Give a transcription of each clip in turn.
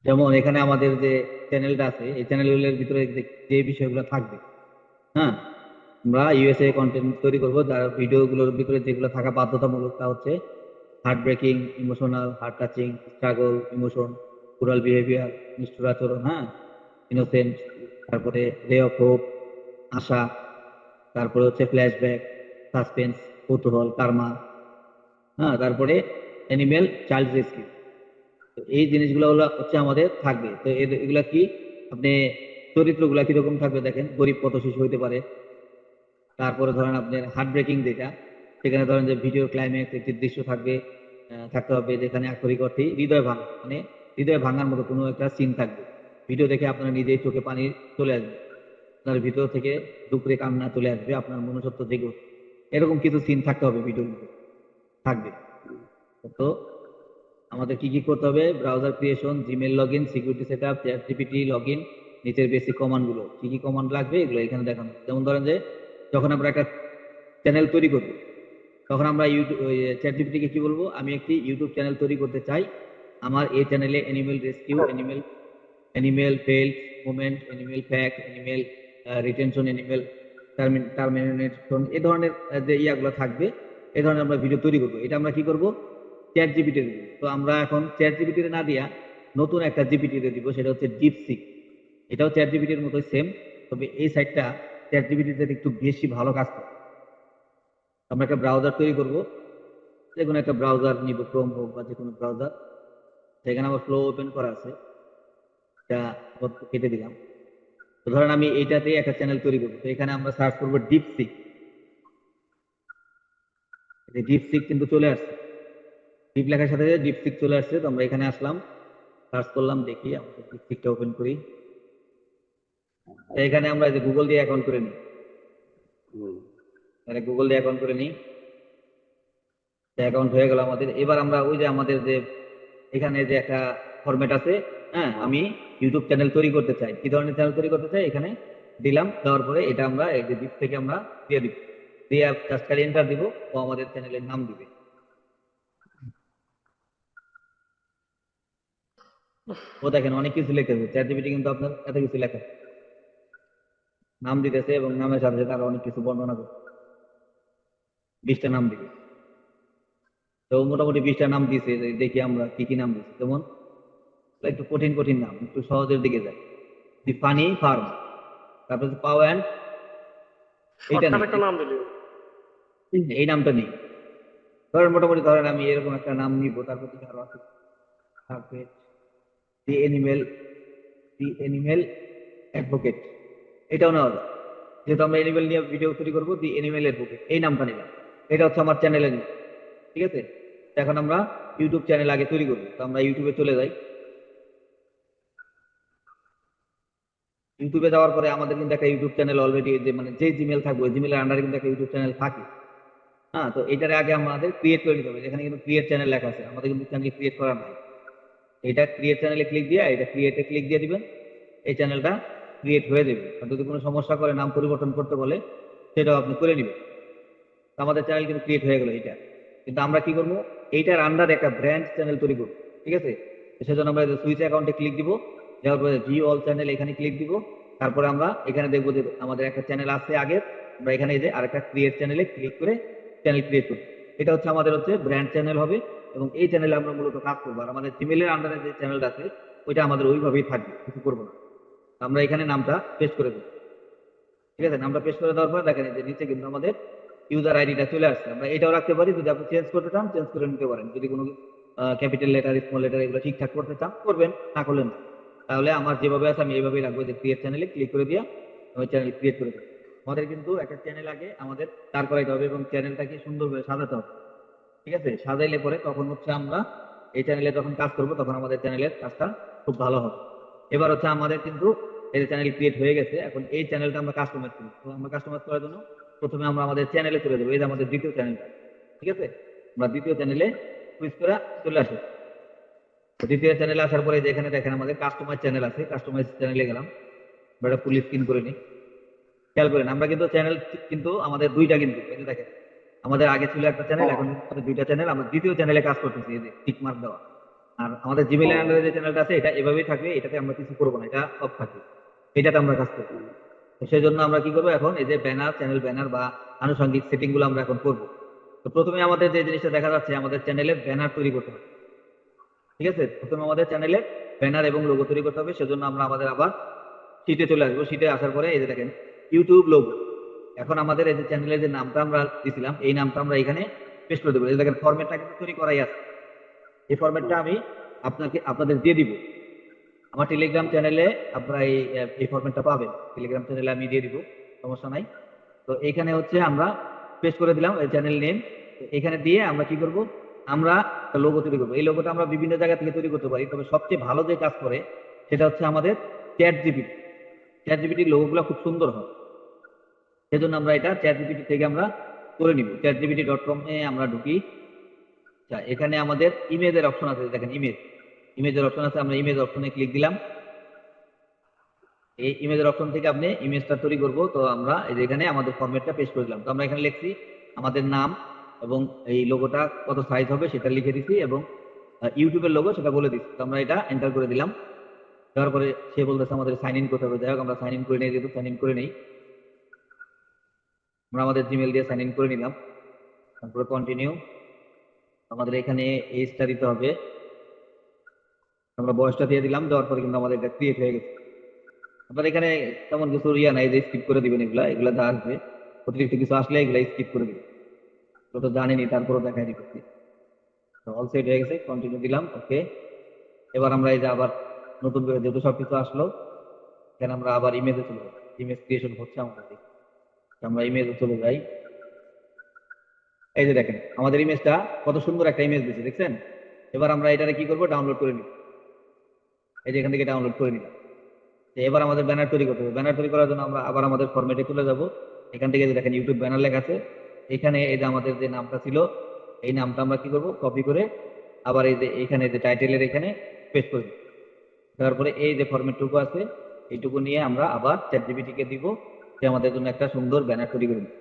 যেমন এখানে আমাদের যে চ্যানেলটা আছে এই চ্যানেলগুলোর ভিতরে যে বিষয়গুলো থাকবে, হ্যাঁ, আমরা ইউএসএ কন্টেন্ট তৈরি করবো, যার ভিডিওগুলোর ভিতরে যেগুলো থাকা বাধ্যতামূলক তা হচ্ছে heart breaking, emotional, heart touching, struggle, emotion, coral behaviour, নিষ্ঠুর আচরণ, হ্যাঁ, ইনোসেন্ট, তারপরে রে অফ হোপ, আশা, তারপরে হচ্ছে ফ্ল্যাশব্যাক, সাসপেন্স, কৌতূহল, কার্মা, হ্যাঁ, তারপরে অ্যানিমেল, চাইল্ড রেস্কিউ। তো এই জিনিসগুলো হলো হচ্ছে আমাদের থাকবে। তো এগুলা কি, আপনি চরিত্রগুলা কিরকম থাকবে দেখেন, গরিব কত শিশু হইতে পারে। তারপরে ধরেন আপনার হার্ট ব্রেকিং যেটা, সেখানে ধরেন যে ভিডিও ক্লাইম্যাক্স একটি দৃশ্য থাকবে, থাকতে হবে যেখানে আক্ষরিক অর্থে হৃদয় ভাঙা, মানে হৃদয় ভাঙার মতো কোনো একটা সিন থাকবে। ভিডিও দেখে আপনার নিজেই চোখে পানি চলে আসবে, আপনার ভিতর থেকে দুপুরে কান্না চলে আসবে, আপনার মনুষ্যত্ব জেগে উঠবে। এরকম কিছু সিন থাকতে হবে, ভিডিওর মধ্যে থাকবে। তো আমাদের কি কি করতে হবে: browser creation, Gmail log in, security set up, chat GPT log in, নিচের বেসিক কমান্ড গুলো কি কি কমান্ড লাগবে এগুলো এখানে দেখানো। যেমন ধরেন যে যখন আমরা একটা চ্যানেল তৈরি করবো, তখন আমরা ইউটিউব চ্যাট জিপিটি কে কি বলবো, আমি একটি ইউটিউব চ্যানেল তৈরি করতে চাই, আমার এই চ্যানেলে animal rescue, animal animal field movement, animal fact, animal retention, animal termination, এই ধরনের যে ইয়াগুলো থাকবে, এই ধরনের আমরা ভিডিও তৈরি করবো। এটা আমরা কি করব, চ্যাট জিপিটি দিব। তো আমরা এখন চ্যাট জিপিটি না দিয়া নতুন একটা জিপিটি দিব, সেটা হচ্ছে ডিপসিক। এটাও চ্যাট জিপিটির মতোই সেম, তবে এই সাইটটা চ্যাট জিপিটিতে একটু বেশি ভালো কাজ করে। আমরা একটা ব্রাউজার তৈরি করব, যে কোনো একটা ব্রাউজার নিব, ক্রোম হোক বা যে কোনো ব্রাউজার। সেখানে আমার ফ্লো ওপেন করা আছে, এটা কেটে দিলাম। তো ধরেন আমি এইটাতে একটা চ্যানেল তৈরি করবো, তো এখানে আমরা সার্চ করবো ডিপসিক। ডিপসিক কিন্তু চলে আসছে, ডিপ লেখার সাথে সাথে ডিপসিক চলে আসছে। তো আমরা এখানে আসলাম, সার্চ করলাম, দেখি আমাদের ডিপসিকটা ওপেন করি। তো এখানে আমরা যে গুগল দিয়ে অ্যাকাউন্ট করে নিই, হুম। মানে গুগল দিয়ে অ্যাকাউন্ট করে নিই, অ্যাকাউন্ট হয়ে গেল আমাদের। এবার আমরা ওই যে আমাদের যে এখানে যে একটা ফরম্যাট আছে, হ্যাঁ, আমি ইউটিউব চ্যানেল তৈরি করতে চাই, কি ধরনের চ্যানেল তৈরি করতে চাই এখানে দিলাম। দেওয়ার পরে এটা আমরা এই যে ডিপ থেকে আমরা দিয়ে দিব, দিয়ে জাস্ট খালি এন্টার দিব, ও আমাদের চ্যানেলের নাম দিবে। ও দেখেন অনেক কিছু লিখতেছে, চ্যাট জিপিটি কিন্তু আপনার এত কিছু লেখা, নাম দিতেছে এবং নামের সাথে সাথে আরো অনেক কিছু বর্ণনা করছে, 20টা নাম দিবে। তো মোটামুটি 20টা নাম দিছে, যে দেখি আমরা কি কি নাম দিচ্ছি। যেমন একটু কঠিন কঠিন নাম, একটু সহজের দিকে যায়। দি ফানি ফার্ম, তারপর পাও অ্যান্ড, এইটা শর্টকাট নেই, একটা নাম দিলি। এই নামটা নেই। ধরেন মোটামুটি ধরেন আমি এরকম একটা নাম নিব, তারপর থেকে আরো আছে থাকবে দি এনিমেল, দি এনিমেল অ্যাডভোকেট, এটাও নেওয়া যায়। যেহেতু আমরা এনিমেল নিয়ে ভিডিও তৈরি করবো, দি এনিমেল অ্যাডভোকেট এই নামটা নিলাম। এটা হচ্ছে আমার চ্যানেলের নাম, ঠিক আছে। তো এখন আমরা ইউটিউব চ্যানেল আগে তৈরি করবো, তো আমরা ইউটিউবে চলে যাই। ইউটিউবে যাওয়ার পরে আমাদের কিন্তু একটা ইউটিউব চ্যানেল অলরেডি, যে মানে যে জিমেল থাকবে ওই জিমেলের আন্ডারে কিন্তু একটা ইউটিউব চ্যানেল থাকে। হ্যাঁ, তো এটার আগে আমাদের ক্রিয়েট করে নিতে হবে। এখানে কিন্তু ক্রিয়েট চ্যানেল লেখা আছে, আমাদের কিন্তু চ্যানেল ক্রিয়েট করা নাই। এটা ক্রিয়েট চ্যানেলে ক্লিক দিয়ে, এটা ক্রিয়েটে ক্লিক দিয়ে দিবেন, এই চ্যানেলটা ক্রিয়েট হয়ে যাবে। আর যদি কোনো সমস্যা করে, নাম পরিবর্তন করতে বলে, সেটাও আপনি করে নেবেন। তো আমাদের চ্যানেল কিন্তু ক্রিয়েট হয়ে গেল এটা। কিন্তু আমরা কি করবো, এইটার আন্ডারে একটা ব্র্যান্ড চ্যানেল তৈরি করবো, ঠিক আছে। তো সেজন্য আমরা সুইচ অ্যাকাউন্টে ক্লিক দিব, দেওয়ার পরে ভিউ অল চ্যানেল এখানে ক্লিক দিব। তারপরে আমরা এখানে দেখবো যে আমাদের একটা চ্যানেল আছে আগের, আমরা এখানে এই যে আরেকটা ক্রিয়েট চ্যানেলে ক্লিক করে চ্যানেল ক্রিয়েট করবো। এটা হচ্ছে আমাদের হচ্ছে ব্র্যান্ড চ্যানেল হবে, এবং এই চ্যানেলে আমরা মূলত কাজ করবো। আর আমাদের জিমেলের আন্ডারে যে চ্যানেলটা আছে ওইটা আমাদের ওইভাবেই থাকবে, কিছু করবো না। আমরা এখানে নামটা পেস্ট করে দেবো, ঠিক আছে। নামটা পেস্ট করে দেওয়ার পরে দেখেন যে নিচে কিন্তু আমাদের ইউজার আইডিটা চলে আসছে। আমরা এটাও রাখতে পারি, যদি আপনি চেঞ্জ করতে চান চেঞ্জ করে নিতে পারেন। যদি কোনো ক্যাপিটাল লেটার, স্মল লেটার এগুলো ঠিকঠাক করতে চান করবেন, না করলেন না। তাহলে আমার যেভাবে আছে আমি এইভাবেই রাখবো, যে ক্রিয়েট চ্যানেলে ক্লিক করে দিয়া আমি চ্যানেল ক্রিয়েট করে দেবো। আমাদের কিন্তু একটা চ্যানেল আগে আমাদের দাঁড় করাইতে হবে এবং চ্যানেলটাকে সুন্দরভাবে সাজাতে হবে, ঠিক আছে। সাজাইলে পরে তখন হচ্ছে আমরা এই চ্যানেলে যখন কাজ করবো তখন আমাদের চ্যানেলের কাজটা খুব ভালো হবে। এবার হচ্ছে আমাদের কিন্তু এই চ্যানেল ক্রিয়েট হয়ে গেছে, এখন এই চ্যানেলটা আমরা কাস্টমাইজ করবো। তো আমরা কাস্টমাইজ করার জন্য প্রথমে আমরা আমাদের চ্যানেলে চলে যাবো, এই যে আমাদের দ্বিতীয় চ্যানেলটা, ঠিক আছে। আমরা দ্বিতীয় চ্যানেলে সুইচ করে চলে আসবো। তো দ্বিতীয় চ্যানেলে আসার পরে যেখানে দেখেন আমাদের কাস্টমাইজ চ্যানেল আছে, কাস্টমাইজ চ্যানেলে গেলাম। আমরা এটা ফুল স্ক্রিন করে নিই। খেয়াল করেন আমরা কিন্তু চ্যানেল কিন্তু আমাদের দুইটা, কিন্তু এই যে দেখেন আমাদের আগে ছিল একটা চ্যানেল, হ্যাঁ। এখন কিন্তু আমাদের দুইটা চ্যানেল। আমরা দ্বিতীয় চ্যানেলে কাজ করতেছি, এই যে টিক মার্ক দেওয়া। আর আমাদের জিমেইল ও। আন্ডারে যে চ্যানেলটা আছে এটা এভাবেই থাকবে, এটাতে আমরা কিছু করবো না, এটা অফ থাকবে, এটাতে আমরা কাজ করবো। তো সেই জন্য আমরা কি করবো এখন, এই যে ব্যানার, চ্যানেল ব্যানার বা আনুষঙ্গিক সেটিং গুলো আমরা এখন করবো। তো প্রথমে আমাদের যে জিনিসটা দেখা যাচ্ছে, আমাদের চ্যানেলের ব্যানার তৈরি করতে হবে। ঠিক আছে, প্রথমে আমাদের চ্যানেলে ব্যানার এবং লোগো তৈরি করতে হবে। সেজন্য আমরা আমাদের আবার শীটে চলে আসবো। শীটে আসার পরে এই যে দেখেন ইউটিউব লোগো। এখন আমাদের এই যে চ্যানেলের যে নামটা আমরা দিছিলাম, এই নামটা আমরা এখানে পেস্ট করে দেবো। এই যে দেখেন ফরম্যাটটা কিন্তু তৈরি করাই আছে, এই ফরম্যাটটা হুম। আমি আপনাদের দিয়ে দিব। আমার টেলিগ্রাম চ্যানেলে আপনারা এই ফরম্যাটটা পাবেন, টেলিগ্রাম চ্যানেলে আমি দিয়ে দিব, সমস্যা নাই। তো এখানে হচ্ছে আমরা পেস্ট করে দিলাম এই চ্যানেল নেম। এখানে দিয়ে আমরা কি করব, আমরা একটা লোগো তৈরি করবো। এই লোগোটা আমরা বিভিন্ন জায়গা থেকে তৈরি করতে পারি, তবে সবচেয়ে ভালো যে কাজ করে সেটা হচ্ছে আমাদের চ্যাট জিপিটি। চ্যাট জিপিটির লোগোগুলো খুব সুন্দর হয়, সেজন্য আমরা এটা চ্যাট জিপিটি থেকে আমরা করে নিব। chatgpt.com এ আমরা ঢুকি। আচ্ছা, এখানে আমাদের ইমেজের অপশন আছে, দেখেন ইমেজের অপশন আছে, আমরা ইমেজ অপশনে ক্লিক দিলাম। এই ইমেজের অপশন থেকে আপনি ইমেজটা তৈরি করব। তো আমরা এই যে এখানে আমাদের ফরম্যাটটা পেস্ট করে দিলাম। তো আমরা এখানে লিখছি আমাদের নাম এবং এই লোগোটা কত সাইজ হবে সেটা লিখে দিছি, এবং ইউটিউবের লোগো সেটা বলে দিচ্ছি। তো আমরা এটা এন্টার করে দিলাম। দেওয়ার পরে সে বলতেছে আমাদের সাইন ইন করতে হবে। যাই হোক, আমরা সাইন ইন করে নিয়ে যেহেতু সাইন ইন করে নেই, আমরা আমাদের জিমেল দিয়ে সাইন ইন করে নিলাম। তারপরে কন্টিনিউ। আমাদের এখানে এজটা দিতে হবে, আমরা বয়সটা দিয়ে দিলাম। দেওয়ার পরে কিন্তু আমাদের এটা ক্রিয়েট হয়ে গেছে। আপনার এখানে তেমন কিছু ইয়া নাই যে স্কিপ করে দিবেন, এগুলা এগুলা যা আসবে অতিরিক্ত কিছু আসলে এগুলা স্কিপ করে দিবেন, তো তো জানেনি, তারপরও দেখাই দিচ্ছি। তো অল সেট হয়ে গেছে, কন্টিনিউ দিলাম, ওকে। এবার আমরা এই যে আবার নতুন করে যেহেতু সবকিছু আসলো, এখানে আমরা আবার ইমেজে চলে যাই। ইমেজ ক্রিয়েশন হচ্ছে আমাদের দিকে। তো আমরা ইমেজে চলে যাই। এই যে দেখেন আমাদের ইমেজটা কত সুন্দর একটা ইমেজ দিচ্ছে, দেখছেন? এবার আমরা এটারে কি করবো, ডাউনলোড করে নিব। এই যে এখান থেকে ডাউনলোড করে নিলাম। তো এবার আমাদের ব্যানার তৈরি করতে হবে। ব্যানার তৈরি করার জন্য আমরা আবার আমাদের ফরম্যাটে চলে যাব। এখান থেকে যে দেখেন ইউটিউব ব্যানার লেখা আছে, এখানে এই যে আমাদের যে নামটা ছিল, এই নামটা আমরা কি করব, কপি করে আবার এই যে এখানে যে টাইটেলের এখানে পেস্ট করে দিব। তারপরে এই যে ফরম্যাটটুকু আছে, এইটুকু নিয়ে আমরা আবার চ্যাটজিপিটি কে দিব, সে আমাদের জন্য একটা সুন্দর ব্যানার তৈরি করে দিবে।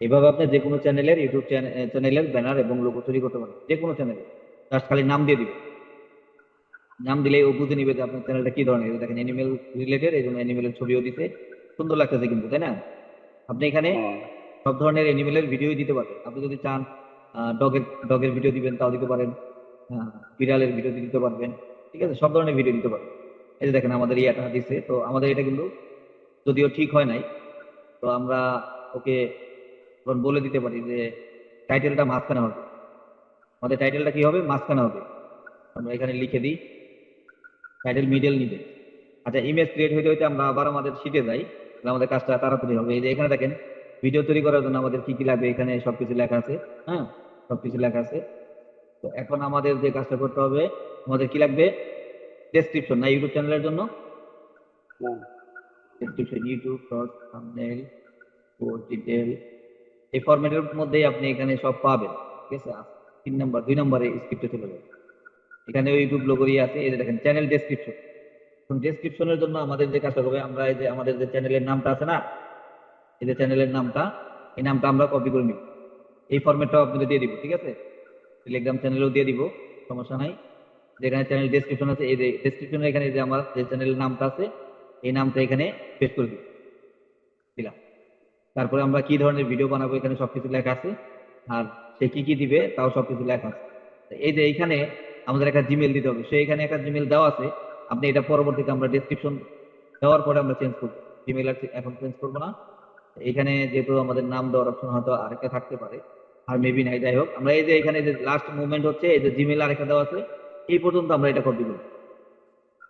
এভাবে আপনি যে কোনো চ্যানেলের ইউটিউব চ্যানেলের ব্যানার এবং লোগো তৈরি করতে পারেন, যে কোনো চ্যানেলে। জাস্ট খালি নাম দিয়ে দিবে, নাম দিলেই ও বুঝে নিবে যে আপনার চ্যানেলটা কি ধরনের। এই যে দেখেন অ্যানিমেল রিলেটেড, এই জন্য অ্যানিমেলের ছবিও দিতে সুন্দর লাগতেছে কিন্তু, তাই না? আপনি এখানে হুম। সব ধরনের অ্যানিমেলের ভিডিওই দিতে পারবেন। আপনি যদি চান ডগের ডগের ভিডিও দিবেন তাও দিতে পারেন, বিড়ালের ভিডিও দিতে পারবেন, ঠিক আছে, সব ধরনের ভিডিও দিতে পারবেন। এই যে দেখেন আমাদের ইয়াটা দিছে। তো আমাদের এটা কিন্তু যদিও ঠিক হয় নাই, তো আমরা ওকে তখন বলে দিতে পারি যে টাইটেলটা মাঝখানে হবে। আমাদের টাইটেলটা কি হবে, মাঝখানে হবে। আমরা এখানে লিখে দিই টাইটেল মিডল নিবে। আচ্ছা, ইমেজ ক্রিয়েট হইতে হইতে আমরা আবার আমাদের শিটে যাই, তাহলে আমাদের কাজটা তাড়াতাড়ি হবে। এই যে এখানে দেখেন ভিডিও তৈরি করার জন্য আমাদের কি কি লাগবে, এখানে সবকিছু লেখা আছে। হ্যাঁ, সবকিছু লেখা আছে। তো এখন আমাদের যে কাজটা করতে হবে, আমাদের কি লাগবে, ডেসক্রিপশন না ইউটিউব চ্যানেলের জন্য, হুম। Description, YouTube short, thumbnail, post detail, এই ফরম্যাটের মধ্যেই আপনি এখানে সব পাবেন। ঠিক আছে, 3 নাম্বার 2 নাম্বারে স্ক্রিপ্টে চলে যাবে। এখানে ইউটিউব লোগোই আছে। এই যে দেখেন চ্যানেল ডেসক্রিপশন। ডেসক্রিপশনের জন্য আমাদের যে কাজটা হবে, আমরা এই যে আমাদের যে চ্যানেলের নামটা আছে না, এই যে চ্যানেলের নামটা, এই নামটা আমরা কপি করে নিব। এই ফরম্যাটটাও আপনাদের দিয়ে দিব, ঠিক আছে, টেলিগ্রাম চ্যানেলেও দিয়ে দিব, সমস্যা নাই। যেখানে চ্যানেল ডেসক্রিপশন আছে, এই যে ডেসক্রিপশনের এখানে যে আমার যে চ্যানেলের নামটা আছে, এই নামটা এখানে পেস্ট করে দিলাম। তারপরে আমরা কি ধরনের ভিডিও বানাবো এখানে সবকিছু লেখা আছে, আর সে কি কি দিবে তাও সবকিছু লেখা আছে। তো এই যে এইখানে আমাদের একটা জিমেল দিতে হবে, সে এখানে একটা জিমেল দেওয়া আছে। আপনি এটা পরবর্তীতে আমরা ডেসক্রিপশন দেওয়ার পরে আমরা চেঞ্জ করবো, জিমেল আর এখন চেঞ্জ করবো না। এখানে যেহেতু আমাদের নাম দেওয়ার অপশন হয়তো আরেকটা থাকতে পারে, আর মেবি নাই, যাই হোক আমরা এই যে এখানে যে লাস্ট মুভমেন্ট হচ্ছে, এই যে জিমেল আরেকটা দেওয়া আছে, এই পর্যন্ত আমরা এটা কপি করবো।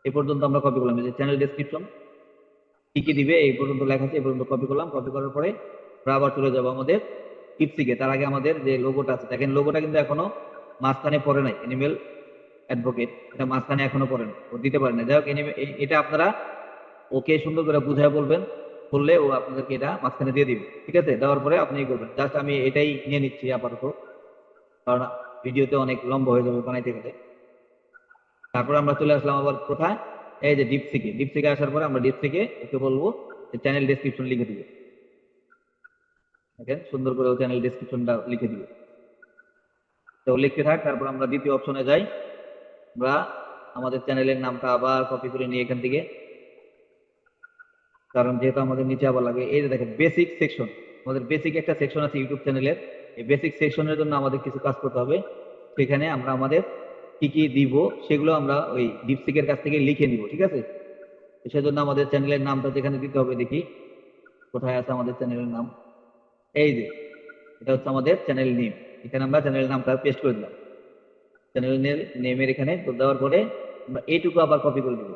এই পর্যন্ত আমরা কপি করলাম, এই যে চ্যানেল ডেসক্রিপশন কি কি দিবে এই পর্যন্ত লেখা আছে, এই পর্যন্ত কপি করলাম। কপি করার পরে আমরা আবার চলে যাবো আমাদের টিপসিকে। তার আগে আমাদের যে লোগোটা আছে, দেখেন লোগোটা কিন্তু এখনো মাঝখানে পড়ে নাই, এনিমেল অ্যাডভোকেট, এটা মাঝখানে এখনো পড়ে না, ও দিতে পারে না। যাই হোক, এটা আপনারা ওকে সুন্দর করে বুঝায় বলবেন, বললে ও আপনাদেরকে এটা মাঝখানে দিয়ে দিবে। ঠিক আছে, দেওয়ার পরে আপনি করবেন। জাস্ট আমি এটাই নিয়ে নিচ্ছি আপাতত, কারণ ভিডিওতে অনেক লম্বা হয়ে যাবে বানাইতে গেলে। তারপর আমরা চলে আসলাম আবার কোথায়, এই যে ডিপসিকে। ডিপসিকে আসার পরে আমরা ডিপসিকে ওকে বলবো যে চ্যানেল ডেসক্রিপশন লিখে দিবে। দেখেন সুন্দর করে চ্যানেল ডেসক্রিপশনটা লিখে দিবে। তো লিখতে থাক, তারপর আমরা দ্বিতীয় অপশনে যাই। আমরা আমাদের চ্যানেলের নামটা আবার কপি করে নিয়ে এখান থেকে, কারণ যেহেতু আমাদের নিচে আবার লাগে। এই যে দেখেন বেসিক সেকশন, আমাদের বেসিক একটা সেকশন আছে ইউটিউব চ্যানেলের। এই বেসিক সেকশনের জন্য আমাদের কিছু কাজ করতে হবে। সেখানে আমরা আমাদের কি কি দিব সেগুলো আমরা ওই ডিপসিকের কাছ থেকে লিখে নিব, ঠিক আছে। সেজন্য আমাদের চ্যানেলের নামটা যেখানে দিতে হবে, দেখি কোথায় আছে আমাদের চ্যানেলের নাম। এই যে এটা হচ্ছে আমাদের চ্যানেল নেম। এখানে আমরা চ্যানেলের নামটা পেস্ট করে দিলাম। চ্যানেল নেমের এখানে দেওয়ার পরে আমরা এইটুকু আবার কপি করে দিব।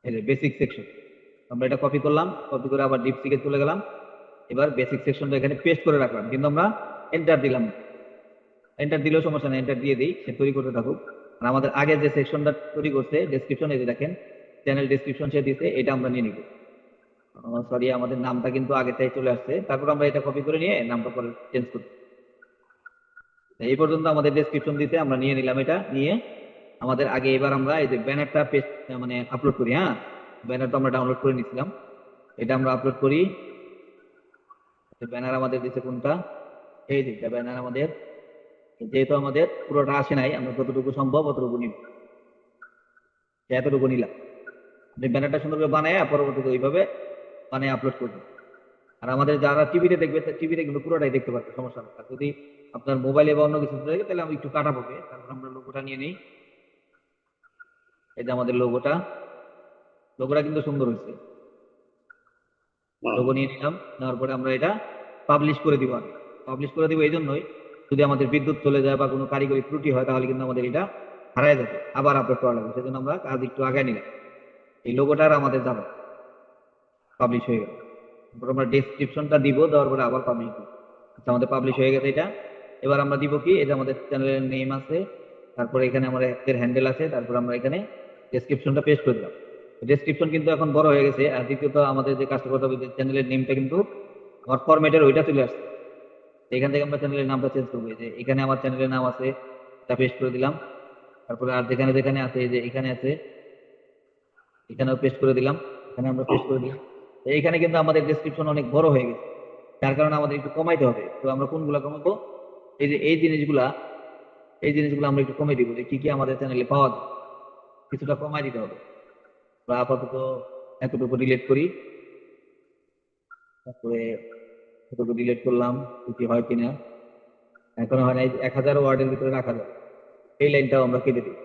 এই যে বেসিক সেকশন, আমরা এটা কপি করলাম, কপি করে আবার ডিপসিকে চলে গেলাম। এবার বেসিক সেকশনটা এখানে পেস্ট করে রাখলাম, কিন্তু আমরা এন্টার দিলাম না। এন্টার দিলেও সমস্যা নেই, এন্টার দিয়ে দিই, সে তৈরি করতে থাকুক। আর আমাদের আগে যে সেকশনটা তৈরি করছে ডেসক্রিপশন, এই যে দেখেন চ্যানেল ডেসক্রিপশন সে দিতে, এটা আমরা নিয়ে নিব। সরি, আমাদের নামটা কিন্তু আগেটাই চলে আসছে, তারপর আমরা এটা কপি করে নিয়ে নামটা পরে চেঞ্জ করব। এই পর্যন্ত আমাদের ডেসক্রিপশন দিতে আমরা নিয়ে নিলাম। এটা নিয়ে আমাদের আগে এবার আমরা এই যে ব্যানারটা পেস্ট মানে আপলোড করি। হ্যাঁ, ব্যানারটা আমরা ডাউনলোড করে নিয়েছিলাম, এটা আমরা আপলোড করি। ব্যানার আমাদের দিচ্ছে কোনটা, এই যে ব্যানার আমাদের, যেহেতু আমাদের পুরোটা আসে নাই, আমরা যতটুকু সম্ভব অতটুকু নিব। এতটুকু নিলাম, ব্যানারটা সুন্দর করে বানায় পরবর্তীতে ওইভাবে বানায় আপলোড করবো। আর আমাদের যারা টিভিতে দেখবে, টিভিতে কিন্তু পুরোটাই দেখতে পারবে, সমস্যা নেই। আর যদি আপনার মোবাইলে বা অন্য কিছু দেখে, তাহলে আমি একটু কাটা পড়বে। তারপর আমরা লোগোটা নিয়ে নিই। এই যে আমাদের লোগোটা, লোগোটা কিন্তু সুন্দর হয়েছে। লোগো নিয়ে নিলাম, নেওয়ার পরে আমরা এটা পাবলিশ করে দিব। আমি পাবলিশ করে দিব এই জন্যই, যদি আমাদের বিদ্যুৎ চলে যায় বা কোনো কারিগরি ত্রুটি হয়, তাহলে কিন্তু আমাদের এটা হারায় যাবে, আবার আপলোড করা লাগবে। সেজন্য আমরা কাজ একটু আগে নিলাম। এই লোগোটার আমাদের যাবে, পাবলিশ হয়ে গেল। তারপর আমরা ডেসক্রিপশনটা দিব, দেওয়ার পরে আবার পাবলিশ দিব। আচ্ছা, আমাদের পাবলিশ হয়ে গেছে এটা। এবার আমরা দিব কি, এটা আমাদের চ্যানেলের নেম আছে, তারপরে এখানে আমাদের হ্যান্ডেল আছে, তারপর আমরা এখানে ডেসক্রিপশনটা পেস্ট করে দিলাম। ডেসক্রিপশন কিন্তু এখন বড় হয়ে গেছে। আর দ্বিতীয়ত আমাদের যে কাজটা করতে হবে, চ্যানেলের নেমটা কিন্তু আমার ফরম্যাটের ওইটা চলে আসছে। এখান থেকে আমরা চ্যানেলের নামটা চেঞ্জ করবো। যে এখানে আমার চ্যানেলের নাম আছে, এটা পেস্ট করে দিলাম। তারপরে আর যেখানে যেখানে আছে, এই যে এখানে আছে, এখানেও পেস্ট করে দিলাম। এখানে আমরা পেস্ট করে দিলাম। তো এইখানে কিন্তু আমাদের ডেসক্রিপশন অনেক বড় হয়ে গেছে, যার কারণে আমাদের একটু কমাইতে হবে। তো আমরা কোনগুলা কমাবো, এই যে এই জিনিসগুলা, এই জিনিসগুলো আমরা একটু কমে দিব, যে কি কি আমাদের চ্যানেলে পাওয়া যায় কিছুটা কমাই দিতে হবে। আমরা আপাতত এতটুকু ডিলিট করি, তারপরে এতটুকু ডিলিট করলাম, কি হয় কিনা। এখনো হয় নাই, 1000 ওয়ার্ডের ভিতরে রাখা যায়, এই লাইনটাও আমরা কেটে দিই।